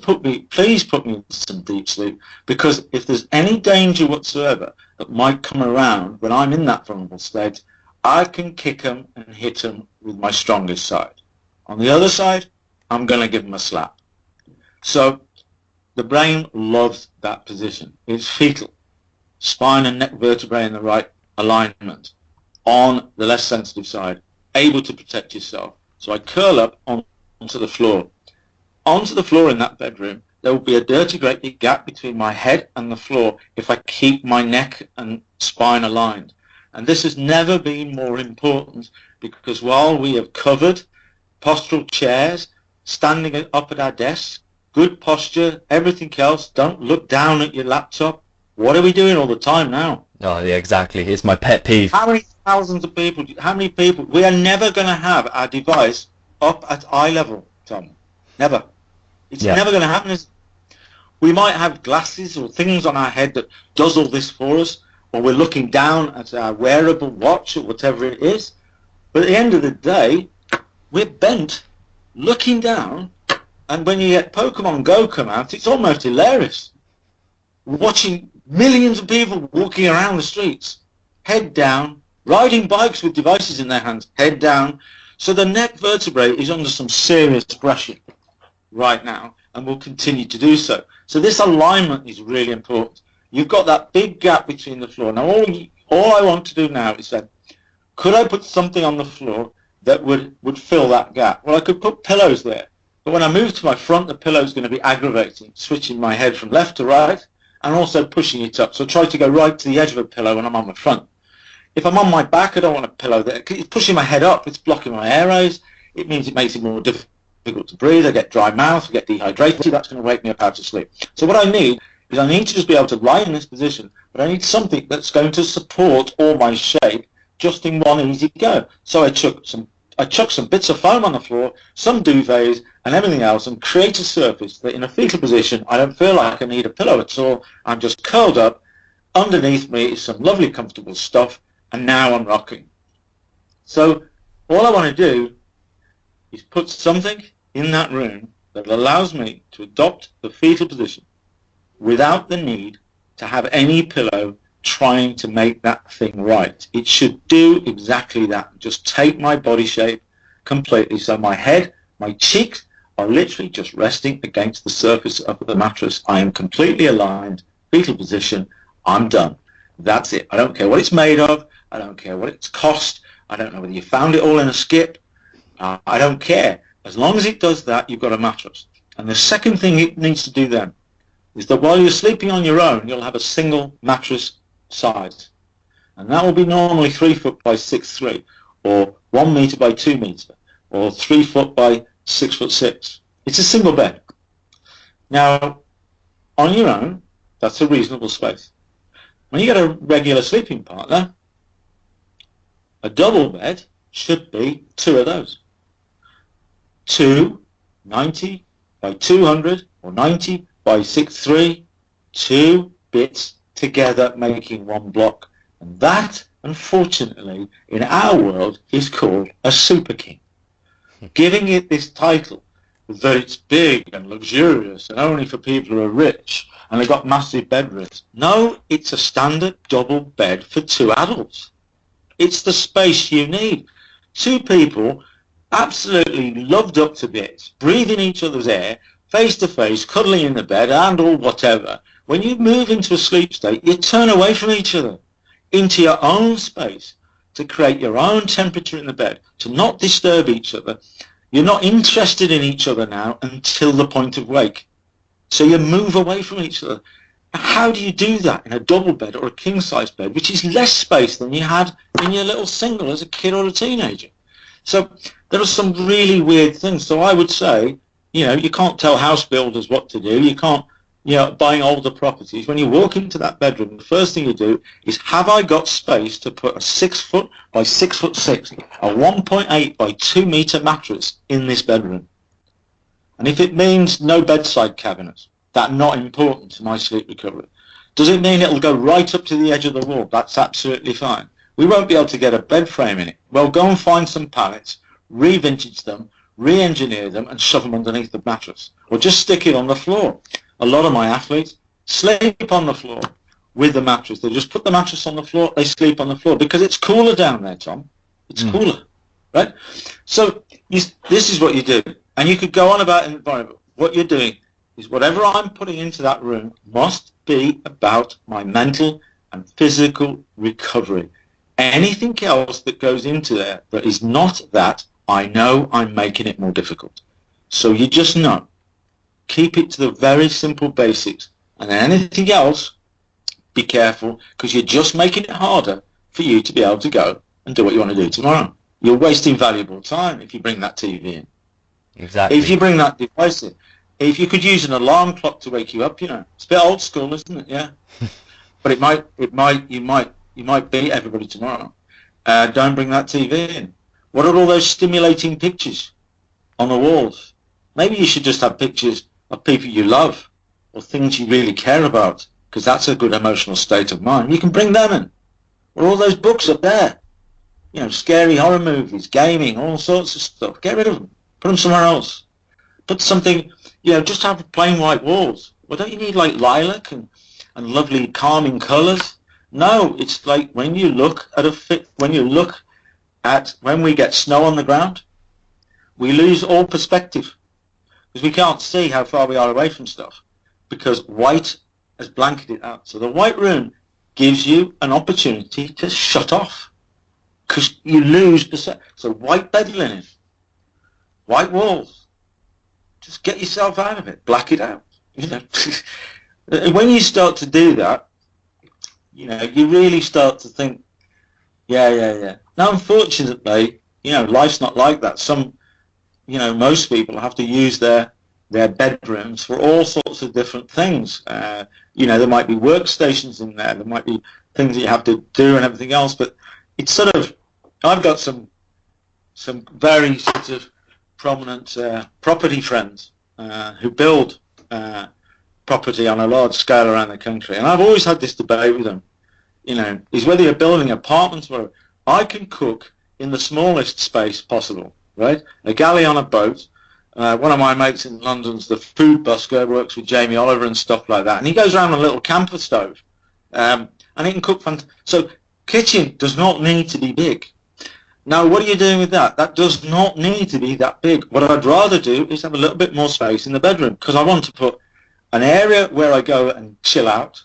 please put me in some deep sleep, because if there's any danger whatsoever that might come around when I'm in that vulnerable state, I can kick them and hit them with my strongest side. On the other side, I'm going to give them a slap. So the brain loves that position. It's fetal. Spine and neck vertebrae in the right alignment. On the less sensitive side, able to protect yourself. So I curl up onto the floor. Onto the floor in that bedroom, there will be a dirty great big gap between my head and the floor if I keep my neck and spine aligned. And this has never been more important, because while we have covered postural chairs, standing up at our desks, good posture, everything else, don't look down at your laptop. What are we doing all the time now?
Oh, yeah, exactly. It's my pet peeve.
How many thousands of people, we are never going to have our device up at eye level, Tom. Never. It's never going to happen. We might have glasses or things on our head that does all this for us, or we're looking down at our wearable watch or whatever it is. But at the end of the day, we're bent, looking down, and when you get Pokemon Go come out, it's almost hilarious. Watching millions of people walking around the streets, head down, riding bikes with devices in their hands, head down. So the neck vertebrae is under some serious pressure right now, and will continue to do so. So this alignment is really important. You've got that big gap between the floor. Now all I want to do now is say, could I put something on the floor that would fill that gap? Well, I could put pillows there. But when I move to my front, the pillow is going to be aggravating, switching my head from left to right, and also pushing it up. So try to go right to the edge of a pillow when I'm on the front. If I'm on my back, I don't want a pillow there. It's pushing my head up. It's blocking my airways. It means it makes it more difficult to breathe. I get dry mouth. I get dehydrated. That's going to wake me up out of sleep. So what I need to just be able to lie in this position, but I need something that's going to support all my shape just in one easy go. So I chuck some bits of foam on the floor, some duvets and everything else, and create a surface that in a fetal position I don't feel like I need a pillow at all. I'm just curled up. Underneath me is some lovely comfortable stuff, and now I'm rocking. So all I want to do is put something in that room that allows me to adopt the fetal position without the need to have any pillow trying to make that thing right. It should do exactly that. Just take my body shape completely. So my head, my cheeks are literally just resting against the surface of the mattress. I am completely aligned, fetal position. I'm done. That's it. I don't care what it's made of. I don't care what it's cost. I don't know whether you found it all in a skip. I don't care. As long as it does that, you've got a mattress. And the second thing it needs to do then is that while you're sleeping on your own, you'll have a single mattress size. And that will be normally 3 foot by 6'3", or 1 meter by 2 meter, or 3 foot by 6'6". It's a single bed. Now, on your own, that's a reasonable space. When you get a regular sleeping partner, a double bed should be 2 of those. 2 90 by 200 or 90 by 6'3", 2 bits together making one block. And that, unfortunately, in our world is called a super king. Giving it this title that it's big and luxurious and only for people who are rich and they've got massive bedrooms. No, it's a standard double bed for 2 adults. It's the space you need. 2 people absolutely loved up to bits, breathing each other's air, face to face, cuddling in the bed and or whatever. When you move into a sleep state, you turn away from each other into your own space to create your own temperature in the bed, to not disturb each other. You're not interested in each other now until the point of wake. So you move away from each other. How do you do that in a double bed or a king-size bed, which is less space than you had in your little single as a kid or a teenager? So there are some really weird things. So I would say, you know, you can't tell house builders what to do. You can't, you know, buying older properties. When you walk into that bedroom, the first thing you do is, have I got space to put a 6 foot by 6'6", a 1.8 by 2 meter mattress in this bedroom? And if it means no bedside cabinets, that's not important to my sleep recovery. Does it mean it'll go right up to the edge of the wall? That's absolutely fine. We won't be able to get a bed frame in it. Well, go and find some pallets, re-vintage them, re-engineer them and shove them underneath the mattress. Or just stick it on the floor. A lot of my athletes sleep on the floor with the mattress. They just put the mattress on the floor, they sleep on the floor because it's cooler down there, Tom. It's cooler, right? So this is what you do. And you could go on about an environment. What you're doing is whatever I'm putting into that room must be about my mental and physical recovery. Anything else that goes into there that is not that, I know I'm making it more difficult. So you just know. Keep it to the very simple basics. And then anything else, be careful, because you're just making it harder for you to be able to go and do what you want to do tomorrow. You're wasting valuable time if you bring that TV in.
Exactly.
If you bring that device in. If you could use an alarm clock to wake you up, you know, it's a bit old school, isn't it? Yeah. But you might beat everybody tomorrow. Don't bring that TV in. What are all those stimulating pictures on the walls? Maybe you should just have pictures of people you love or things you really care about, because that's a good emotional state of mind. You can bring them in. Or all those books up there. You know, scary horror movies, gaming, all sorts of stuff. Get rid of them. Put them somewhere else. Put something, you know, just have plain white walls. Well, don't you need like lilac and lovely calming colours? No, it's like when you look at when we get snow on the ground, we lose all perspective because we can't see how far we are away from stuff because white has blanketed it out. So the white room gives you an opportunity to shut off because you lose perception. So white bed linen, white walls, just get yourself out of it, black it out. You know, when you start to do that, you know, you really start to think, yeah. Now, unfortunately, you know, life's not like that. Some, you know, most people have to use their bedrooms for all sorts of different things. You know, there might be workstations in there. There might be things that you have to do and everything else. But it's sort of, I've got some very sort of prominent property friends who build property on a large scale around the country. And I've always had this debate with them, you know, is whether you're building apartments where I can cook in the smallest space possible, right? A galley on a boat. One of my mates in London's the food busker, works with Jamie Oliver and stuff like that. And he goes around on a little camper stove. and it can cook So kitchen does not need to be big. Now, what are you doing with that? That does not need to be that big. What I'd rather do is have a little bit more space in the bedroom, because I want to put an area where I go and chill out.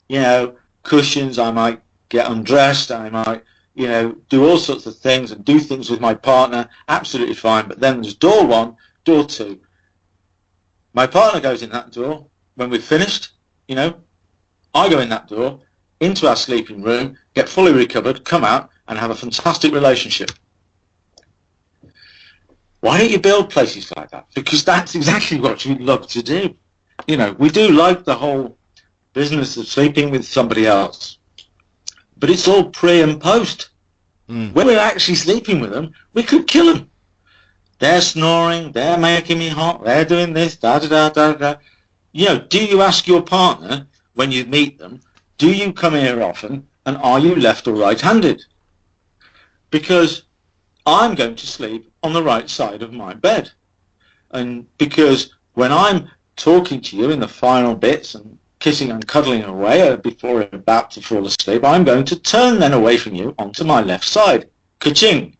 You know, cushions, I might get undressed, I might, you know, do all sorts of things and do things with my partner, absolutely fine. But then there's door 1, door 2. My partner goes in that door. When we've finished, you know, I go in that door, into our sleeping room, get fully recovered, come out, and have a fantastic relationship. Why don't you build places like that? Because that's exactly what we love to do. You know, we do like the whole business of sleeping with somebody else, but it's all pre and post. When we're actually sleeping with them, we could kill them. They're snoring, they're making me hot, they're doing this, da-da-da-da-da. You know, do you ask your partner when you meet them, do you come here often, and are you left or right-handed? Because I'm going to sleep on the right side of my bed. And because when I'm talking to you in the final bits and kissing and cuddling away before we're about to fall asleep, I'm going to turn then away from you onto my left side. Ka-ching!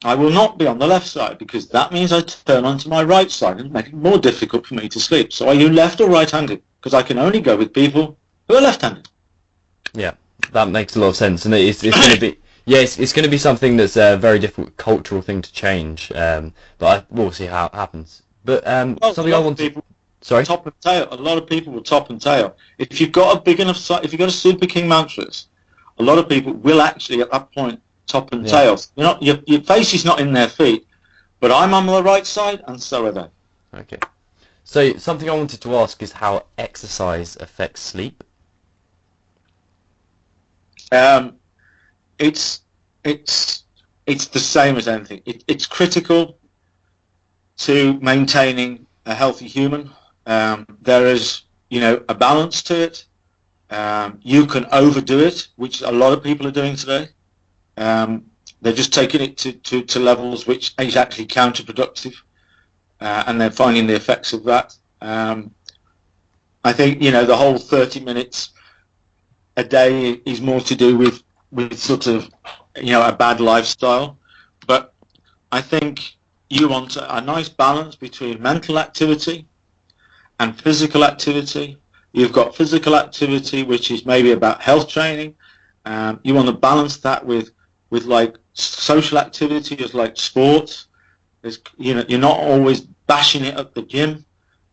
I will not be on the left side, because that means I turn onto my right side and make it more difficult for me to sleep. So are you left or right-handed? Because I can only go with people who are left-handed.
Yeah, that makes a lot of sense, and it's going to be it's going to be something that's a very difficult cultural thing to change. But we'll see how it happens. But something I want to. Sorry.
Top and tail. A lot of people will top and tail. If you've got a big enough side, if you've got a Super King mattress, a lot of people will actually at that point top and tail. You're not, your face is not in their feet, but I'm on the right side, and so are they.
Okay. So something I wanted to ask is how exercise affects sleep.
It's the same as anything. It's critical to maintaining a healthy human. There is, you know, a balance to it. You can overdo it, which a lot of people are doing today. They're just taking it to levels which is actually counterproductive, and they're finding the effects of that. I think, you know, the whole 30 minutes a day is more to do with sort of, you know, a bad lifestyle. But I think you want a nice balance between mental activity and physical activity. You've got physical activity, which is maybe about health training. You want to balance that with like social activity, as like sports. You know, you're not always bashing it at the gym.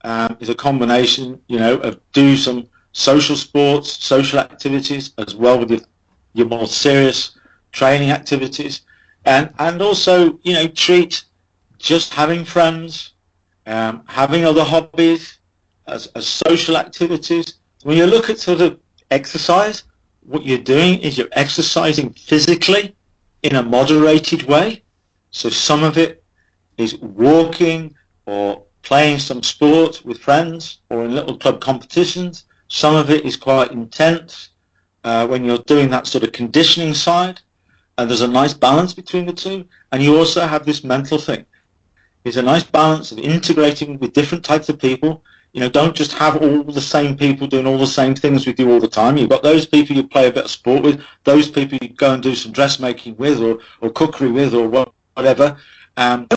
It's a combination, you know, of do some social sports, social activities, as well with your more serious training activities, and also, you know, treat just having friends, having other hobbies as social activities. When you look at sort of exercise, what you're doing is you're exercising physically in a moderated way. So some of it is walking or playing some sport with friends or in little club competitions. Some of it is quite intense when you're doing that sort of conditioning side, and there's a nice balance between the two. And you also have this mental thing. There's a nice balance of integrating with different types of people. You know, don't just have all the same people doing all the same things with you all the time. You've got those people you play a bit of sport with, those people you go and do some dressmaking with or cookery with or whatever. And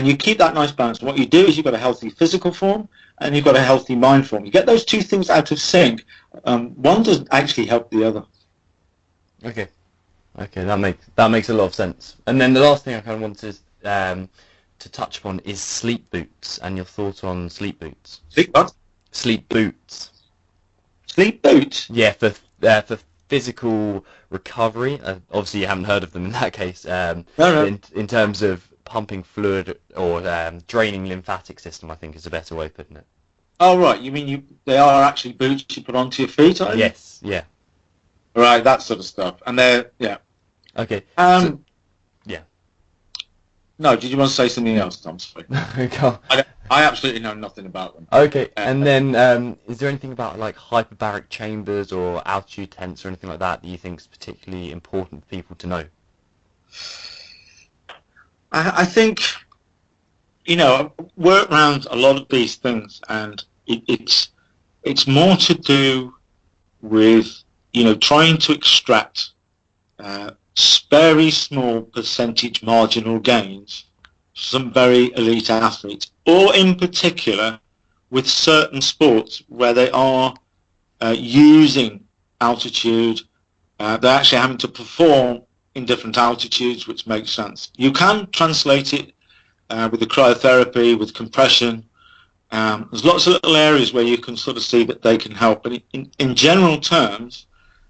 you keep that nice balance. What you do is you've got a healthy physical form and you've got a healthy mind form. You get those two things out of sync. One doesn't actually help the other.
Okay, that makes a lot of sense. And then the last thing I kind of wanted to touch upon is sleep boots and your thoughts on sleep boots.
Sleep what?
Sleep boots.
Sleep boots?
Yeah, for physical recovery. Obviously, you haven't heard of them in that case.
No.
In terms of pumping fluid or draining lymphatic system, I think is a better way of putting it.
Oh, right. You mean they are actually boots you put onto your feet, are you?
Yes, yeah.
Right, that sort of stuff. And they're, yeah.
Okay. Yeah.
No, did you want to say something else, Tom? Sorry. I absolutely know nothing about them.
Okay, and then is there anything about like hyperbaric chambers or altitude tents or anything like that you think is particularly important for people to know?
I think, you know, I work around a lot of these things, and it's more to do with trying to extract very small percentage marginal gains, some very elite athletes, or in particular with certain sports where they are using altitude, they're actually having to perform in different altitudes, which makes sense. You can translate it with the cryotherapy, with compression. There's lots of little areas where you can sort of see that they can help, but in general terms,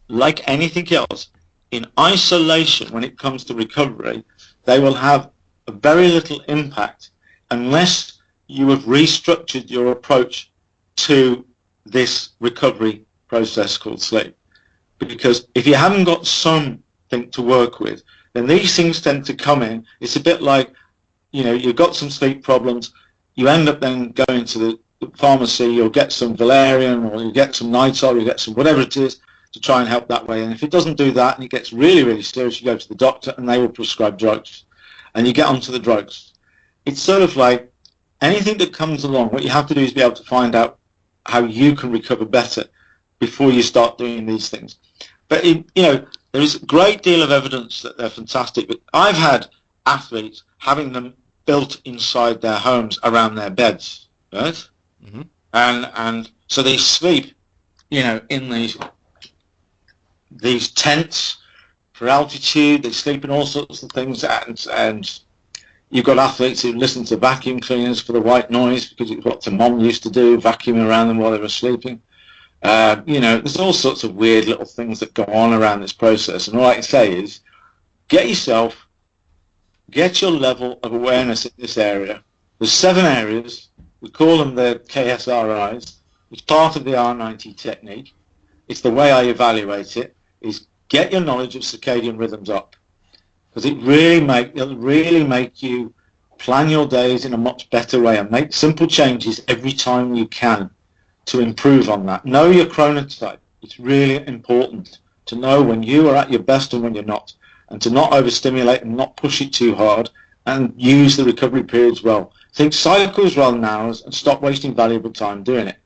like anything else, in isolation when it comes to recovery, they will have a very little impact unless you have restructured your approach to this recovery process called sleep. Because if you haven't got something to work with, then these things tend to come in. It's a bit like, you've got some sleep problems, you end up then going to the pharmacy, you'll get some valerian, or you get some Nytol, you get some whatever it is, to try and help that way. And if it doesn't do that and it gets really, really serious, you go to the doctor and they will prescribe drugs. And you get onto the drugs. It's sort of like anything that comes along, what you have to do is be able to find out how you can recover better before you start doing these things. But, there is a great deal of evidence that they're fantastic. But I've had athletes having them built inside their homes around their beds, right? Mm-hmm. And so they sleep, in these tents for altitude. They sleep in all sorts of things, and you've got athletes who listen to vacuum cleaners for the white noise because it's what their mom used to do, vacuum around them while they were sleeping. There's all sorts of weird little things that go on around this process, and all I can say is get your level of awareness in this area. There's 7 areas. We call them the KSRIs. It's part of the R90 technique. It's the way I evaluate it, is get your knowledge of circadian rhythms up, because it'll really make you plan your days in a much better way and make simple changes every time you can to improve on that. Know your chronotype. It's really important to know when you are at your best and when you're not, and to not overstimulate and not push it too hard, and use the recovery periods well. Think cycles rather than hours, and stop wasting valuable time doing it.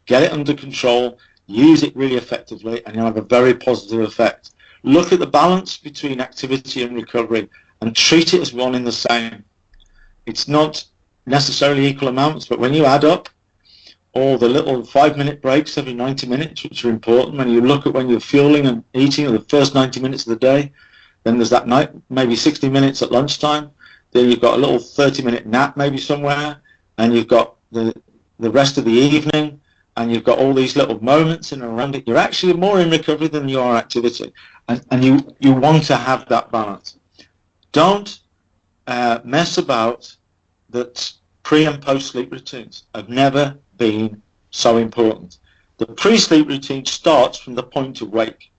Get it under control, use it really effectively, and you'll have a very positive effect. Look at the balance between activity and recovery and treat it as one in the same. It's not necessarily equal amounts, but when you add up all the little 5-minute breaks every 90 minutes, which are important, when you look at when you're fueling and eating, or the first 90 minutes of the day, then there's that night, maybe 60 minutes at lunchtime, then you've got a little 30-minute nap maybe somewhere, and you've got the rest of the evening, and you've got all these little moments in and around it. You're actually more in recovery than you are activity, and you want to have that balance. Don't mess about. That pre and post sleep routines have never been so important. The pre-sleep routine starts from the point of wake.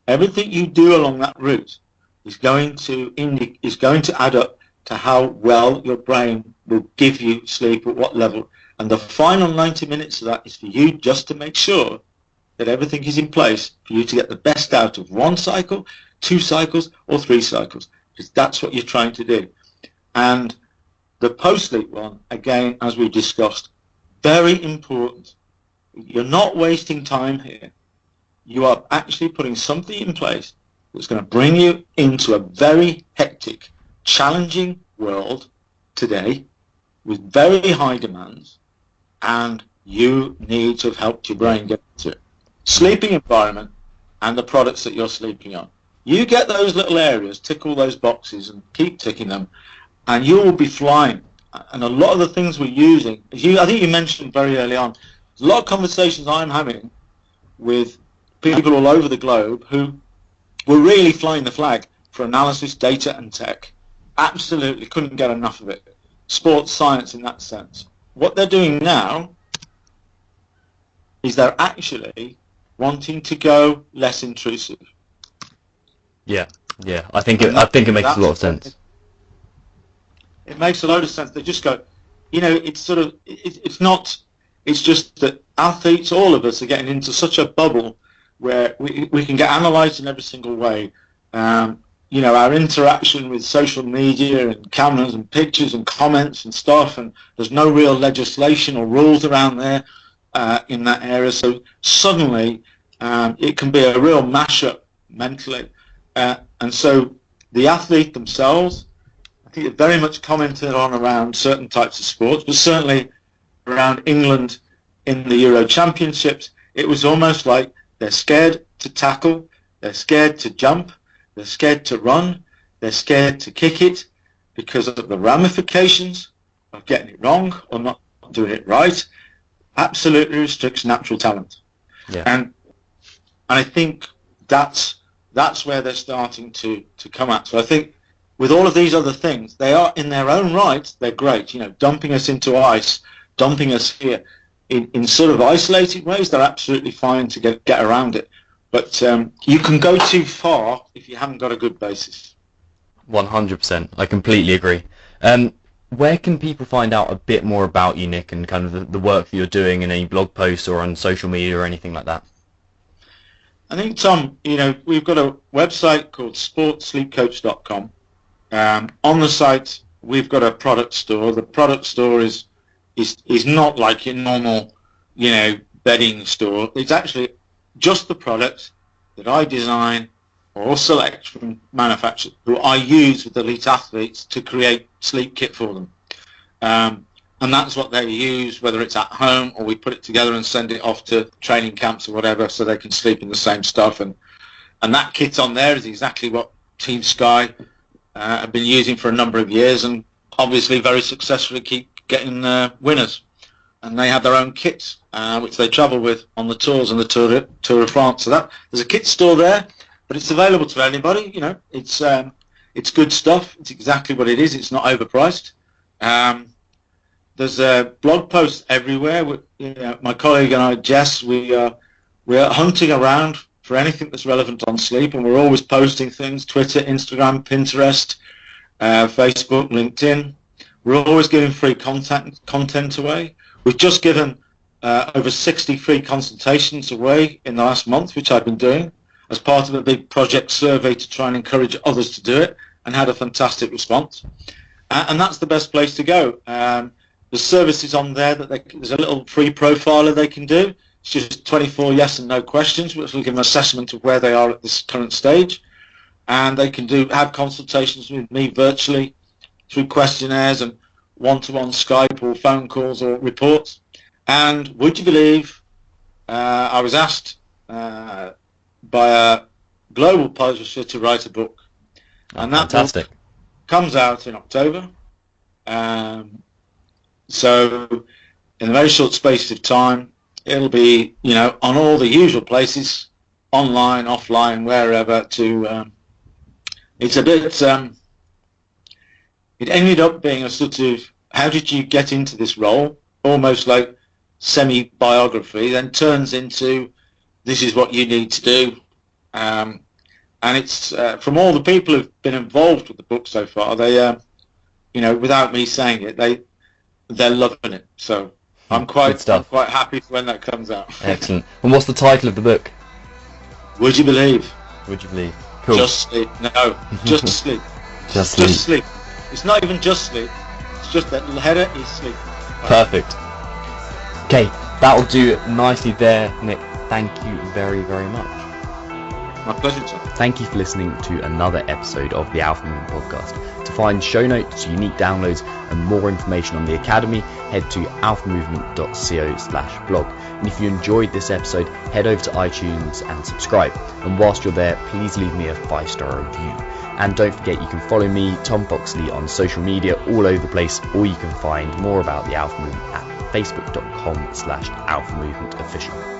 Everything you do along that route is going to add up to how well your brain will give you sleep at what level. And the final 90 minutes of that is for you just to make sure that everything is in place for you to get the best out of 1 cycle, 2 cycles, or 3 cycles, because that's what you're trying to do. And the post-sleep one, again, as we discussed, very important. You're not wasting time here. You are actually putting something in place that's going to bring you into a very hectic, challenging world today with very high demands, and you need to have helped your brain get to it. Sleeping environment and the products that you're sleeping on. You get those little areas, tick all those boxes and keep ticking them, and you will be flying. And a lot of the things we're using, I think you mentioned very early on, there's a lot of conversations I'm having with people all over the globe who were really flying the flag for analysis, data and tech. Absolutely couldn't get enough of it. Sports science in that sense. What they're doing now is they're actually wanting to go less intrusive.
Yeah. I think it makes a lot of sense.
It makes a load of sense. They just go, it's sort of, it's just that athletes, all of us, are getting into such a bubble where we can get analysed in every single way. Our interaction with social media and cameras and pictures and comments and stuff, and there's no real legislation or rules around there in that area. So suddenly It can be a real mashup mentally. And so the athlete themselves, I think it very much commented on around certain types of sports, but certainly around England in the Euro Championships, it was almost like they're scared to tackle, they're scared to jump, they're scared to run, they're scared to kick it because of the ramifications of getting it wrong or not doing it right. Absolutely restricts natural talent.
Yeah.
And I think that's where they're starting to come at. So I think with all of these other things, they are in their own right, they're great. You know, dumping us into ice, dumping us here in sort of isolated ways, they're absolutely fine to get around it. But you can go too far if you haven't got a good basis.
100%. I completely agree. Where can people find out a bit more about you, Nick, and kind of the work that you're doing in any blog posts or on social media or anything like that?
I think, Tom, you know, we've got a website called sportsleepcoach.com. On the site, we've got a product store. The product store is not like your normal, you know, bedding store. It's actually just the products that I design or select from manufacturers who I use with elite athletes to create sleep kit for them. And that's what they use, whether it's at home or we put it together and send it off to training camps or whatever so they can sleep in the same stuff. And that kit on there is exactly what Team Sky have been using for a number of years and obviously very successfully keep getting winners. And they have their own kits, which they travel with on the tours and the Tour of France. So there's a kit store there, but it's available to anybody. You know, it's good stuff. It's exactly what it is. It's not overpriced. There's blog posts everywhere. You know, my colleague and I, Jess, we are hunting around for anything that's relevant on sleep, and we're always posting things: Twitter, Instagram, Pinterest, Facebook, LinkedIn. We're always giving free content away. We've just given over 60 free consultations away in the last month, which I've been doing as part of a big project survey to try and encourage others to do it, and had a fantastic response. And that's the best place to go. There's services on there there's a little free profiler they can do. It's just 24 yes and no questions, which will give them an assessment of where they are at this current stage. And they can have consultations with me virtually through questionnaires and one-to-one Skype or phone calls or reports. And would you believe I was asked by a global publisher to write a book. And that
Fantastic.
book comes out in October. So in a very short space of time, it'll be, you know, on all the usual places, online, offline, wherever. It's a bit. It ended up being a sort of, how did you get into this role? Almost like semi-biography, then turns into, this is what you need to do. And it's from all the people who've been involved with the book so far, they, you know, without me saying it, they're loving it. So I'm quite happy when that comes out.
Excellent. And what's the title of the book?
Would you believe?
Would you believe? Cool.
Just sleep. No, just sleep.
Just sleep.
Just sleep. It's not even just sleep. It's just that the header is sleep.
Perfect. Okay, that'll do nicely there, Nick. Thank you very, very much.
My pleasure, Tom.
Thank you for listening to another episode of the Alpha Movement Podcast. To find show notes, unique downloads, and more information on the Academy, head to alphamovement.co/blog. And if you enjoyed this episode, head over to iTunes and subscribe. And whilst you're there, please leave me a 5-star review. And don't forget, you can follow me, Tom Foxley, on social media all over the place, or you can find more about the Alpha Movement at facebook.com/alphamovementofficial.